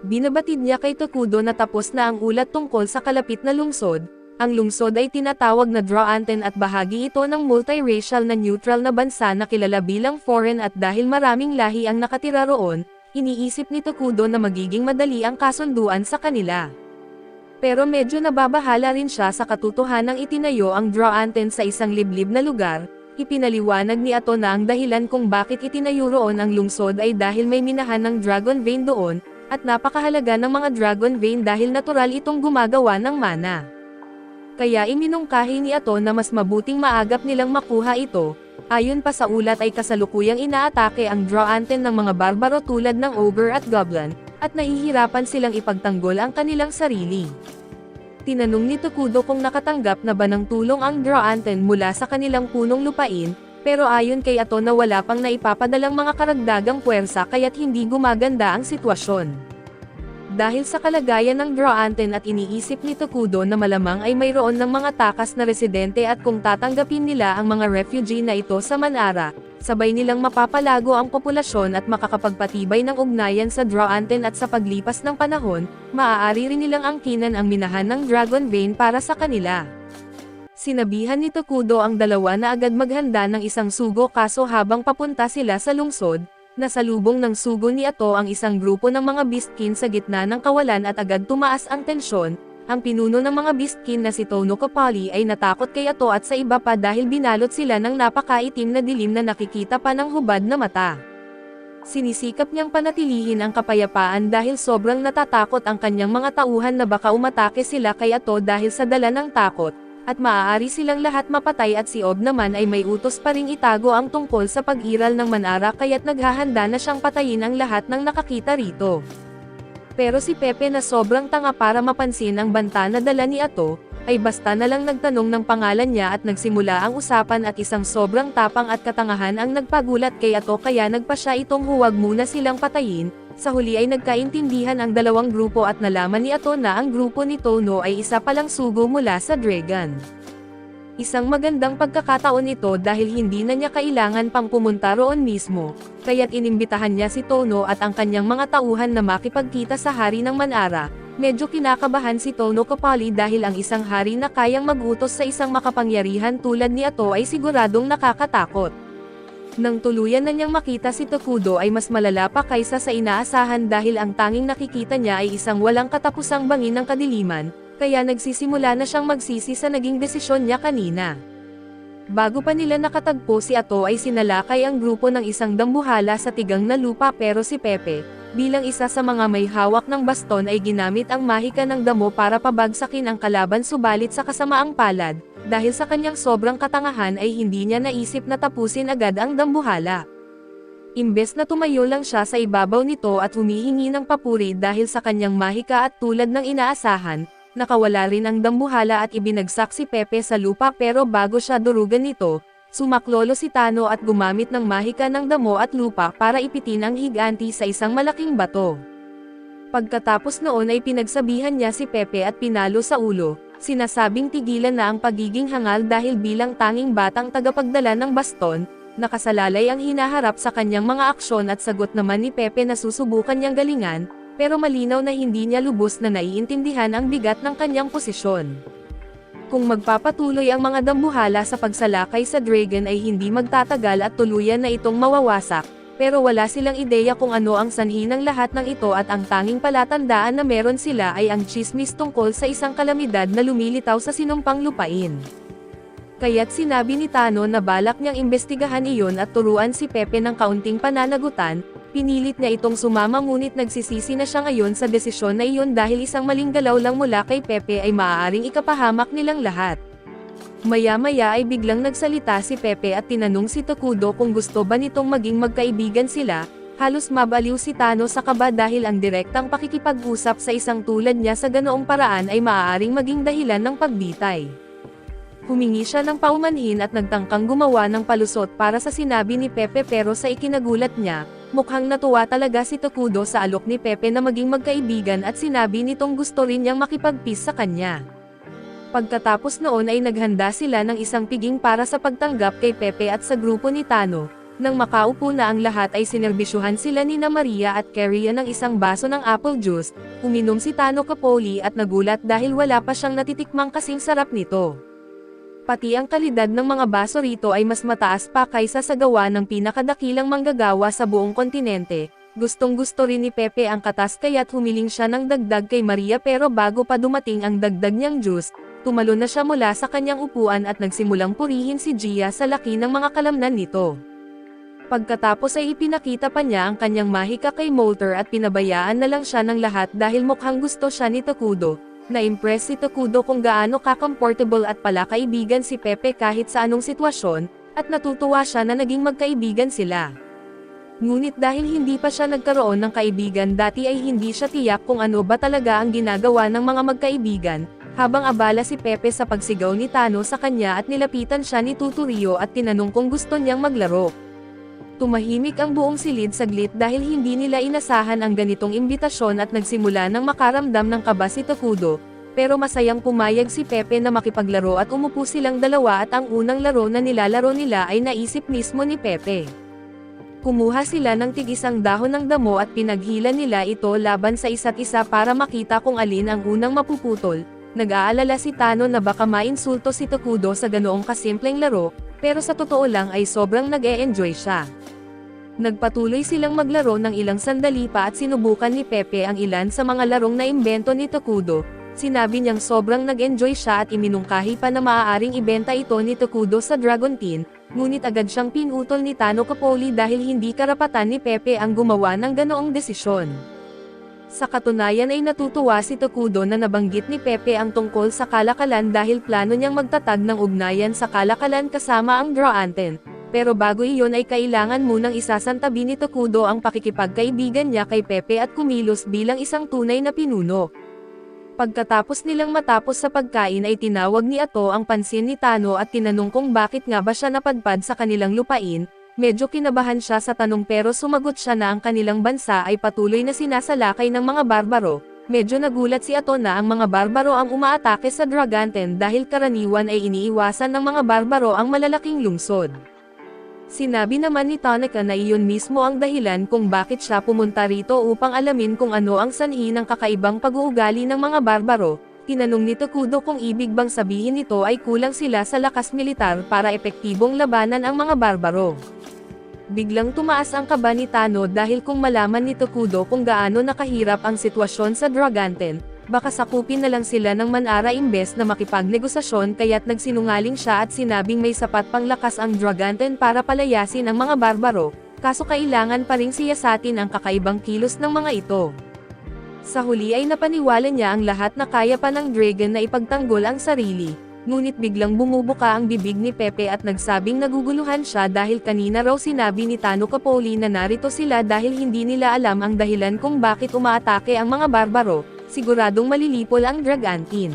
A: Binabatid niya kay Tokudo na tapos na ang ulat tungkol sa kalapit na lungsod. Ang lungsod ay tinatawag na Drouanten at bahagi ito ng multiracial na neutral na bansa na kilala bilang foreign, at dahil maraming lahi ang nakatira roon, iniisip ni Tokudo na magiging madali ang kasunduan sa kanila. Pero medyo nababahala rin siya sa katotohanang itinayo ang Drouanten sa isang liblib na lugar. Ipinaliwanag ni Ato na ang dahilan kung bakit itinayo roon ang lungsod ay dahil may minahan ng dragon vein doon, at napakahalaga ng mga dragon vein dahil natural itong gumagawa ng mana. Kaya iminungkahi ni Ato na mas mabuting maagap nilang makuha ito. Ayon pa sa ulat ay kasalukuyang inaatake ang Drouanten ng mga barbaro tulad ng ogre at goblin, at nahihirapan silang ipagtanggol ang kanilang sarili. Tinanong ni Tokudo kung nakatanggap na ba ng tulong ang Drouanten mula sa kanilang punong lupain, pero ayon kay Ato na wala pang naipapadalang mga karagdagang puwersa kaya't hindi gumaganda ang sitwasyon. Dahil sa kalagayan ng Drouanten at iniisip ni Tokudo na malamang ay mayroon ng mga takas na residente at kung tatanggapin nila ang mga refugee na ito sa Manara, sabay nilang mapapalago ang populasyon at makakapagpatibay ng ugnayan sa Drouanten, at sa paglipas ng panahon, maaari rin nilang angkinan ang minahan ng dragon vein para sa kanila. Sinabihan ni Tokudo ang dalawa na agad maghanda ng isang sugo, kaso habang papunta sila sa lungsod, nasalubong ng sugo ni Ato ang isang grupo ng mga beastkin sa gitna ng kawalan at agad tumaas ang tensyon. Ang pinuno ng mga beastkin na si Tono Kapali ay natakot kay Ato at sa iba pa dahil binalot sila ng napakaitim na dilim na nakikita pa ng hubad na mata. Sinisikap niyang panatilihin ang kapayapaan dahil sobrang natatakot ang kanyang mga tauhan na baka umatake sila kay Ato dahil sa dala ng takot, at maaari silang lahat mapatay, at si Ob naman ay may utos pa ring itago ang tungkol sa pag-iral ng Manara kaya't naghahanda na siyang patayin ang lahat ng nakakita rito. Pero si Pepe na sobrang tanga para mapansin ang banta na dala ni Ato, ay basta na lang nagtanong ng pangalan niya at nagsimula ang usapan, at isang sobrang tapang at katangahan ang nagpagulat kay Ato kaya nagpa siya itong huwag muna silang patayin. Sa huli ay nagkaintindihan ang dalawang grupo at nalaman ni Ato na ang grupo ni Tono ay isa palang sugo mula sa Dragon. Isang magandang pagkakataon ito dahil hindi na niya kailangan pang pumunta roon mismo, kaya't inimbitahan niya si Tono at ang kanyang mga tauhan na makipagkita sa hari ng Manara. Medyo kinakabahan si Tono Kapali dahil ang isang hari na kayang mag-utos sa isang makapangyarihan tulad ni Ato ay siguradong nakakatakot. Nang tuluyan na niyang makita si Tokudo ay mas malala pa kaysa sa inaasahan dahil ang tanging nakikita niya ay isang walang katapusang bangin ng kadiliman, kaya nagsisimula na siyang magsisi sa naging desisyon niya kanina. Bago pa nila nakatagpo si Ato ay sinalakay ang grupo ng isang dambuhala sa tigang na lupa pero si Pepe, bilang isa sa mga may hawak ng baston ay ginamit ang mahika ng damo para pabagsakin ang kalaban subalit sa kasamaang palad, dahil sa kanyang sobrang katangahan ay hindi niya naisip na tapusin agad ang dambuhala. Imbes na tumayo lang siya sa ibabaw nito at humihingi ng papuri dahil sa kanyang mahika at tulad ng inaasahan, nakawala rin ang dambuhala at ibinagsak si Pepe sa lupa pero bago siya durugan nito, sumaklolo si Tano at gumamit ng mahika ng damo at lupa para ipitin ang higanti sa isang malaking bato. Pagkatapos noon ay pinagsabihan niya si Pepe at pinalo sa ulo, sinasabing tigilan na ang pagiging hangal dahil bilang tanging batang tagapagdala ng baston, nakasalalay ang hinaharap sa kanyang mga aksyon at sagot naman ni Pepe na susubukan niyang galingan, pero malinaw na hindi niya lubos na naiintindihan ang bigat ng kanyang posisyon. Kung magpapatuloy ang mga dambuhala sa pagsalakay sa dragon ay hindi magtatagal at tuluyan na itong mawawasak, pero wala silang ideya kung ano ang sanhi ng lahat ng ito at ang tanging palatandaan na meron sila ay ang tsismis tungkol sa isang kalamidad na lumilitaw sa sinumpang lupain. Kaya't sinabi ni Tano na balak niyang imbestigahan iyon at turuan si Pepe ng kaunting pananagutan, pinilit niya itong sumama ngunit nagsisisi na siya ngayon sa desisyon na iyon dahil isang maling galaw lang mula kay Pepe ay maaaring ikapahamak nilang lahat. Maya-maya ay biglang nagsalita si Pepe at tinanong si Tokudo kung gusto ba nitong maging magkaibigan sila, halos mabaliw si Tano sa kaba dahil ang direktang pakikipag-usap sa isang tulad niya sa ganoong paraan ay maaaring maging dahilan ng pagbitay. Humingi siya ng paumanhin at nagtangkang gumawa ng palusot para sa sinabi ni Pepe pero sa ikinagulat niya, mukhang natuwa talaga si Tokudo sa alok ni Pepe na maging magkaibigan at sinabi nitong gusto rin niyang makipagpis sa kanya. Pagkatapos noon ay naghanda sila ng isang piging para sa pagtanggap kay Pepe at sa grupo ni Tano. Nang makaupo na ang lahat ay sinerbisyuhan sila ni Maria at Carrie ng isang baso ng apple juice, uminom si Tano kapoli at nagulat dahil wala pa siyang natitikmang kasing sarap nito. Pati ang kalidad ng mga baso rito ay mas mataas pa kaysa sa gawa ng pinakadakilang manggagawa sa buong kontinente. Gustong-gusto rin ni Pepe ang katas kaya't humiling siya ng dagdag kay Maria pero bago pa dumating ang dagdag niyang juice, tumalon na siya mula sa kanyang upuan at nagsimulang purihin si Gia sa laki ng mga kalamnan nito. Pagkatapos ay ipinakita pa niya ang kanyang mahika kay Molter at pinabayaan na lang siya ng lahat dahil mukhang gusto siya ni Tokudo. Na-impress si Tokudo kung gaano ka-comfortable at pala kaibigan si Pepe kahit sa anong sitwasyon, at natutuwa siya na naging magkaibigan sila. Ngunit dahil hindi pa siya nagkaroon ng kaibigan dati ay hindi siya tiyak kung ano ba talaga ang ginagawa ng mga magkaibigan, habang abala si Pepe sa pagsigaw ni Tano sa kanya at nilapitan siya ni Tuturio at tinanong kung gusto niyang maglaro. Tumahimik ang buong silid saglit dahil hindi nila inasahan ang ganitong imbitasyon at nagsimula ng makaramdam ng kaba si Tokudo, pero masayang pumayag si Pepe na makipaglaro at umupo silang dalawa at ang unang laro na nilalaro nila ay naisip mismo ni Pepe. Kumuha sila ng tig-isang dahon ng damo at pinaghila nila ito laban sa isa't isa para makita kung alin ang unang mapuputol. Nag-aalala si Tano na baka mainsulto si Tokudo sa ganoong kasimpleng laro, pero sa totoo lang ay sobrang nag-e-enjoy siya. Nagpatuloy silang maglaro ng ilang sandali pa at sinubukan ni Pepe ang ilan sa mga larong naimbento ni Tokudo. Sinabi niyang sobrang nag-enjoy siya at iminungkahi pa na maaaring ibenta ito ni Tokudo sa Dragon Tin, ngunit agad siyang pinutol ni Tano Kapoli dahil hindi karapatan ni Pepe ang gumawa ng ganoong desisyon. Sa katunayan ay natutuwa si Tokudo na nabanggit ni Pepe ang tungkol sa kalakalan dahil plano niyang magtatag ng ugnayan sa kalakalan kasama ang Draanten. Pero bago iyon ay kailangan munang isasantabi ni Tokudo ang pakikipagkaibigan niya kay Pepe at kumilos bilang isang tunay na pinuno. Pagkatapos nilang matapos sa pagkain ay tinawag ni Ato ang pansin ni Tano at tinanong kung bakit nga ba siya napadpad sa kanilang lupain. Medyo kinabahan siya sa tanong pero sumagot siya na ang kanilang bansa ay patuloy na sinasalakay ng mga barbaro. Medyo nagulat si Ato na ang mga barbaro ang umaatake sa Draganten dahil karaniwan ay iniiwasan ng mga barbaro ang malalaking lungsod. Sinabi naman ni Tanaka na iyon mismo ang dahilan kung bakit siya pumunta rito upang alamin kung ano ang sanhi ng kakaibang pag-uugali ng mga barbaro. Tinanong ni Tokudo kung ibig bang sabihin nito ay kulang sila sa lakas militar para epektibong labanan ang mga barbaro. Biglang tumaas ang kaba ni Tano dahil kung malaman ni Tokudo kung gaano nakahirap ang sitwasyon sa Draganten, Baka sakupin na lang sila ng Manara imbes na makipagnegosasyon, kaya't nagsinungaling siya at sinabing may sapat pang lakas ang Dragonten para palayasin ang mga barbaro, kaso kailangan pa ring siyasatin ang kakaibang kilos ng mga ito. Sa huli ay napaniwala niya ang lahat na kaya pa ng dragon na ipagtanggol ang sarili. Ngunit biglang bumubuka ang bibig ni Pepe at nagsabing naguguluhan siya dahil kanina raw sinabi ni Tano Capoli na narito sila dahil hindi nila alam ang dahilan kung bakit umaatake ang mga barbaro, siguradong malilipol ang Dragontin.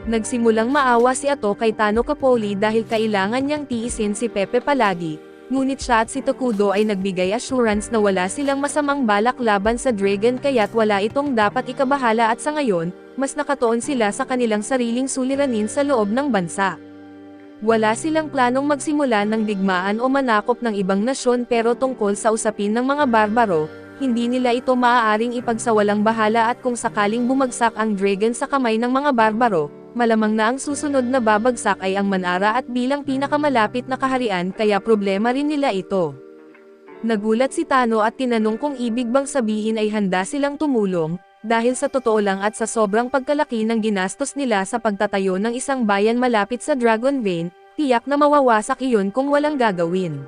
A: Nagsimulang maawa si Ato kay Tano Capoli dahil kailangan niyang tiisin si Pepe palagi, ngunit siya at si Tokudo ay nagbigay assurance na wala silang masamang balak laban sa dragon kaya't wala itong dapat ikabahala at sa ngayon, mas nakatuon sila sa kanilang sariling suliranin sa loob ng bansa. Wala silang planong magsimula ng digmaan o manakop ng ibang nasyon pero tungkol sa usapin ng mga barbaro, hindi nila ito maaaring ipagsawalang bahala at kung sakaling bumagsak ang dragon sa kamay ng mga barbaro, malamang na ang susunod na babagsak ay ang Manara at bilang pinakamalapit na kaharian kaya problema rin nila ito. Nagulat si Tano at tinanong kung ibig bang sabihin ay handa silang tumulong, dahil sa totoo lang at sa sobrang pagkalaki ng ginastos nila sa pagtatayo ng isang bayan malapit sa Dragon Vein, tiyak na mawawasak iyon kung walang gagawin.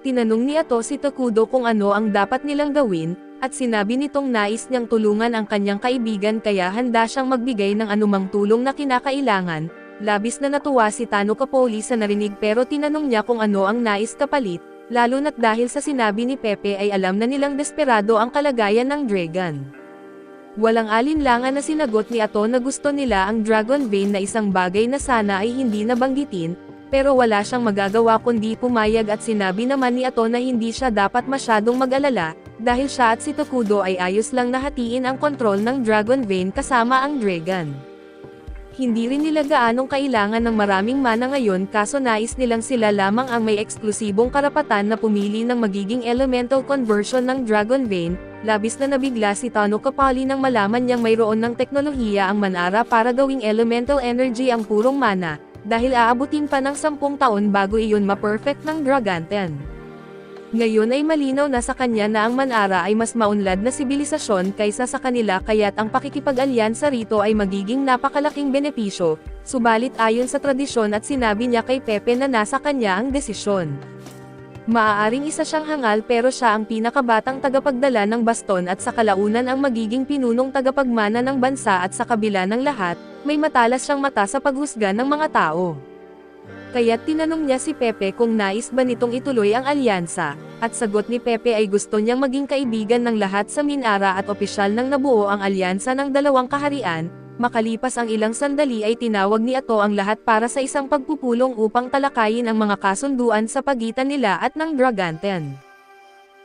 A: Tinanong ni Ato si Tokudo kung ano ang dapat nilang gawin, at sinabi nitong nais niyang tulungan ang kanyang kaibigan kaya handa siyang magbigay ng anumang tulong na kinakailangan. Labis na natuwa si Tano Capoli sa narinig pero tinanong niya kung ano ang nais kapalit, lalo na't dahil sa sinabi ni Pepe ay alam na nilang desperado ang kalagayan ng dragon. Walang alinlangan na sinagot ni Ato na gusto nila ang Dragon Vein na isang bagay na sana ay hindi nabanggitin, pero wala siyang magagawa kundi pumayag at sinabi naman ni Ato na hindi siya dapat masyadong mag-alala, dahil siya at si Tokudo ay ayos lang na hatiin ang kontrol ng Dragon Vein kasama ang dragon. Hindi rin nila gaanong kailangan ng maraming mana ngayon kaso nais nilang sila lamang ang may eksklusibong karapatan na pumili ng magiging elemental conversion ng Dragon Vein. Labis na nabigla si Tano Capoli nang malaman niyang mayroon ng teknolohiya ang Manara para gawing elemental energy ang purong mana, dahil aabutin pa ng 10 taon bago iyon ma-perfect ng Dragonten. Ngayon ay malinaw na sa kanya na ang Manara ay mas maunlad na sibilisasyon kaysa sa kanila kaya't ang pakikipag-alyansa rito ay magiging napakalaking benepisyo, subalit ayon sa tradisyon at sinabi niya kay Pepe na nasa kanya ang desisyon. Maaaring isa siyang hangal pero siya ang pinakabatang tagapagdala ng baston at sa kalaunan ang magiging pinunong tagapagmana ng bansa at sa kabila ng lahat, may matalas siyang mata sa paghusga ng mga tao. Kaya't tinanong niya si Pepe kung nais ba nitong ituloy ang alyansa, at sagot ni Pepe ay gusto niyang maging kaibigan ng lahat sa Minara at opisyal nang nabuo ang alyansa ng dalawang kaharian. Makalipas ang ilang sandali ay tinawag ni Ato ang lahat para sa isang pagpupulong upang talakayin ang mga kasunduan sa pagitan nila at ng Dragonten.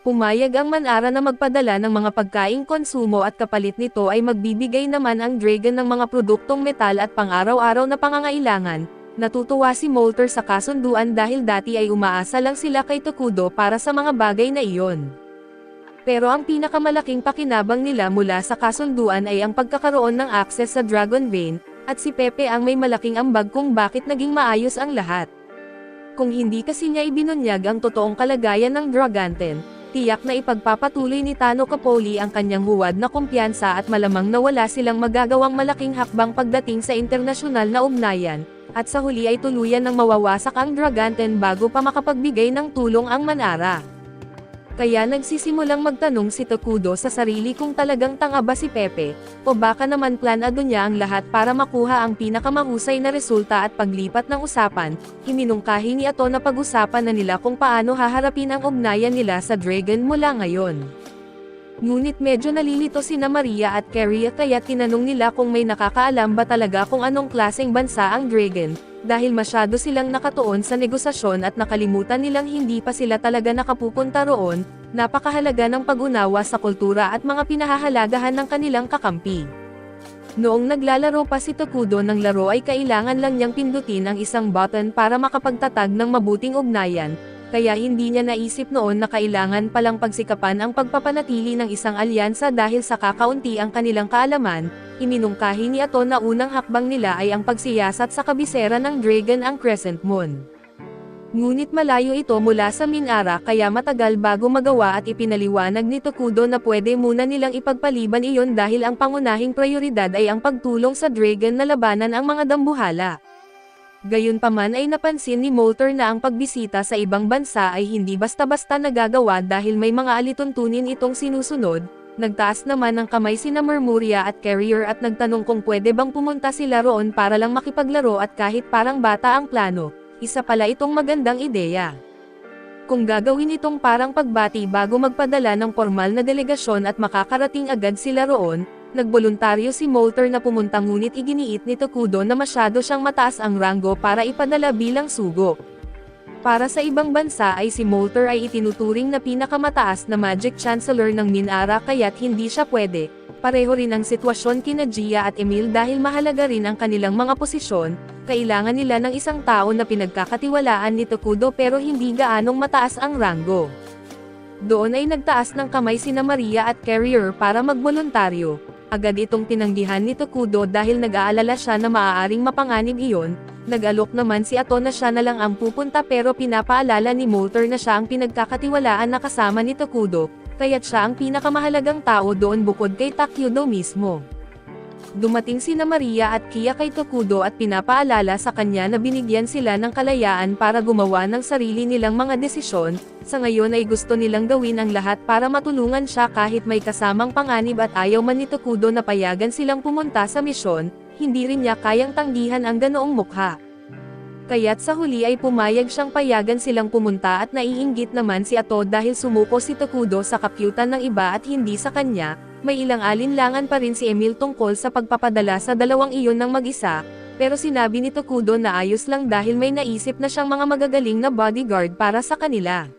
A: Pumayag ang Manara na magpadala ng mga pagkaing konsumo at kapalit nito ay magbibigay naman ang dragon ng mga produktong metal at pang-araw-araw na pangangailangan. Natutuwa si Molter sa kasunduan dahil dati ay umaasa lang sila kay Tokudo para sa mga bagay na iyon. Pero ang pinakamalaking pakinabang nila mula sa kasunduan ay ang pagkakaroon ng access sa Dragon Vein, at si Pepe ang may malaking ambag kung bakit naging maayos ang lahat. Kung hindi kasi niya ibinunyag ang totoong kalagayan ng Dragonten, tiyak na ipagpapatuloy ni Tano Capoli ang kanyang huwad na kumpiyansa at malamang na wala silang magagawang malaking hakbang pagdating sa internasyonal na ugnayan, at sa huli ay tuluyan ng mawawasak ang Dragonten bago pa makapagbigay ng tulong ang Manara. Kaya nagsisimulang magtanong si Tokudo sa sarili kung talagang tanga ba si Pepe, o baka naman planado niya ang lahat para makuha ang pinakamahusay na resulta at paglipat ng usapan. Iminungkahi ni Ato na pag-usapan na nila kung paano haharapin ang ugnayan nila sa dragon mula ngayon. Ngunit medyo nalilito sina Maria at Carrie kaya tinanong nila kung may nakakaalam ba talaga kung anong klaseng bansa ang dragon, dahil masyado silang nakatuon sa negosasyon at nakalimutan nilang hindi pa sila talaga nakapupunta roon. Napakahalaga ng pag-unawa sa kultura at mga pinahahalagahan ng kanilang kakampi. Noong naglalaro pa si Tokudo ng laro ay kailangan lang niyang pindutin ang isang button para makapagtatag ng mabuting ugnayan, kaya hindi niya naisip noon na kailangan palang pagsikapan ang pagpapanatili ng isang alyansa dahil sa kakaunti ang kanilang kaalaman. Iminungkahi ni Ato na unang hakbang nila ay ang pagsiyasat sa kabisera ng dragon ang Crescent Moon. Ngunit malayo ito mula sa Minara kaya matagal bago magawa at ipinaliwanag ni Tokudo na pwede muna nilang ipagpaliban iyon dahil ang pangunahing prioridad ay ang pagtulong sa Dragon na labanan ang mga dambuhala. Gayunpaman ay napansin ni Molter na ang pagbisita sa ibang bansa ay hindi basta-basta nagagawa dahil may mga alituntunin itong sinusunod. Nagtaas naman ng kamay sina Murmuria at Carrier at nagtanong kung pwede bang pumunta sila roon para lang makipaglaro at kahit parang bata ang plano, isa pala itong magandang ideya. Kung gagawin itong parang pagbati bago magpadala ng formal na delegasyon at makakarating agad sila roon, nagboluntaryo si Molter na pumunta ngunit iginiit ni Tokudo na masyado siyang mataas ang ranggo para ipadala bilang sugo. Para sa ibang bansa ay si Molter ay itinuturing na pinakamataas na Magic Chancellor ng Minara kaya't hindi siya pwede. Pareho rin ang sitwasyon kina Gia at Emil dahil mahalaga rin ang kanilang mga posisyon, kailangan nila ng isang tao na pinagkakatiwalaan ni Tokudo pero hindi gaanong mataas ang ranggo. Doon ay nagtaas ng kamay sina Maria at Carrier para magboluntaryo. Agad itong tinanggihan ni Tokudo dahil nag-aalala siya na maaaring mapanganib iyon. Nag-alok naman si Ato na siya na lang ang pupunta pero pinapaalala ni Molter na siya ang pinagkakatiwalaan na kasama ni Tokudo, kaya't siya ang pinakamahalagang tao doon bukod kay Takyudo mismo. Dumating sina Maria at Kia kay Tokudo at pinapaalala sa kanya na binigyan sila ng kalayaan para gumawa ng sarili nilang mga desisyon. Sa ngayon ay gusto nilang gawin ang lahat para matulungan siya kahit may kasamang panganib at ayaw man ni Tokudo na payagan silang pumunta sa misyon, hindi rin niya kayang tanggihan ang ganoong mukha. Kaya't sa huli ay pumayag siyang payagan silang pumunta at naiinggit naman si Ato dahil sumuko si Tokudo sa kapyutan ng iba at hindi sa kanya. May ilang alinlangan pa rin si Emil tungkol sa pagpapadala sa dalawang iyon ng mag-isa, pero sinabi ni Tokudo na ayos lang dahil may naisip na siyang mga magagaling na bodyguard para sa kanila.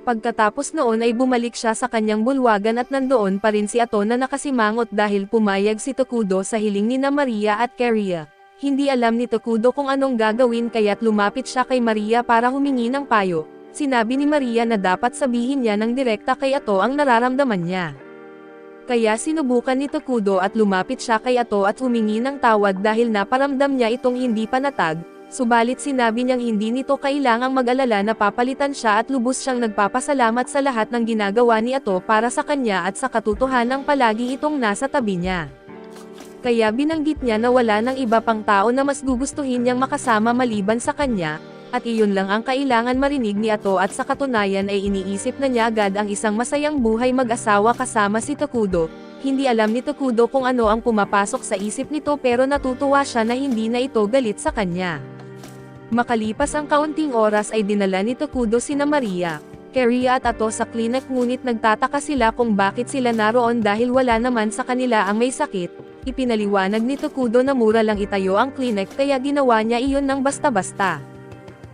A: Pagkatapos noon ay bumalik siya sa kanyang bulwagan at nandoon pa rin si Ato na nakasimangot dahil pumayag si Tokudo sa hiling ni na Maria at Carria. Hindi alam ni Tokudo kung anong gagawin kaya't lumapit siya kay Maria para humingi ng payo. Sinabi ni Maria na dapat sabihin niya ng direkta kay Ato ang nararamdaman niya. Kaya sinubukan ni Tokudo at lumapit siya kay Ato at humingi ng tawad dahil naparamdam niya itong hindi panatag, subalit sinabi niyang hindi nito kailangang mag-alala na papalitan siya at lubos siyang nagpapasalamat sa lahat ng ginagawa ni Ato para sa kanya at sa katotohanang palagi itong nasa tabi niya. Kaya binanggit niya na wala ng iba pang tao na mas gugustuhin niyang makasama maliban sa kanya, at iyon lang ang kailangan marinig ni Ato at sa katunayan ay iniisip na niya agad ang isang masayang buhay mag-asawa kasama si Tokudo. Hindi alam ni Tokudo kung ano ang pumapasok sa isip nito pero natutuwa siya na hindi na ito galit sa kanya. Makalipas ang kaunting oras ay dinala ni Tokudo sina Maria, Carria at Ato sa klinik ngunit nagtataka sila kung bakit sila naroon dahil wala naman sa kanila ang may sakit. Ipinaliwanag ni Tokudo na mura lang itayo ang klinik kaya ginawa niya iyon ng basta-basta.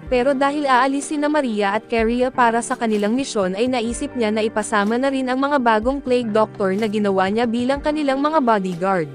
A: Pero dahil aalis sina Maria at Carria para sa kanilang misyon ay naisip niya na ipasama na rin ang mga bagong plague doctor na ginawa niya bilang kanilang mga bodyguard.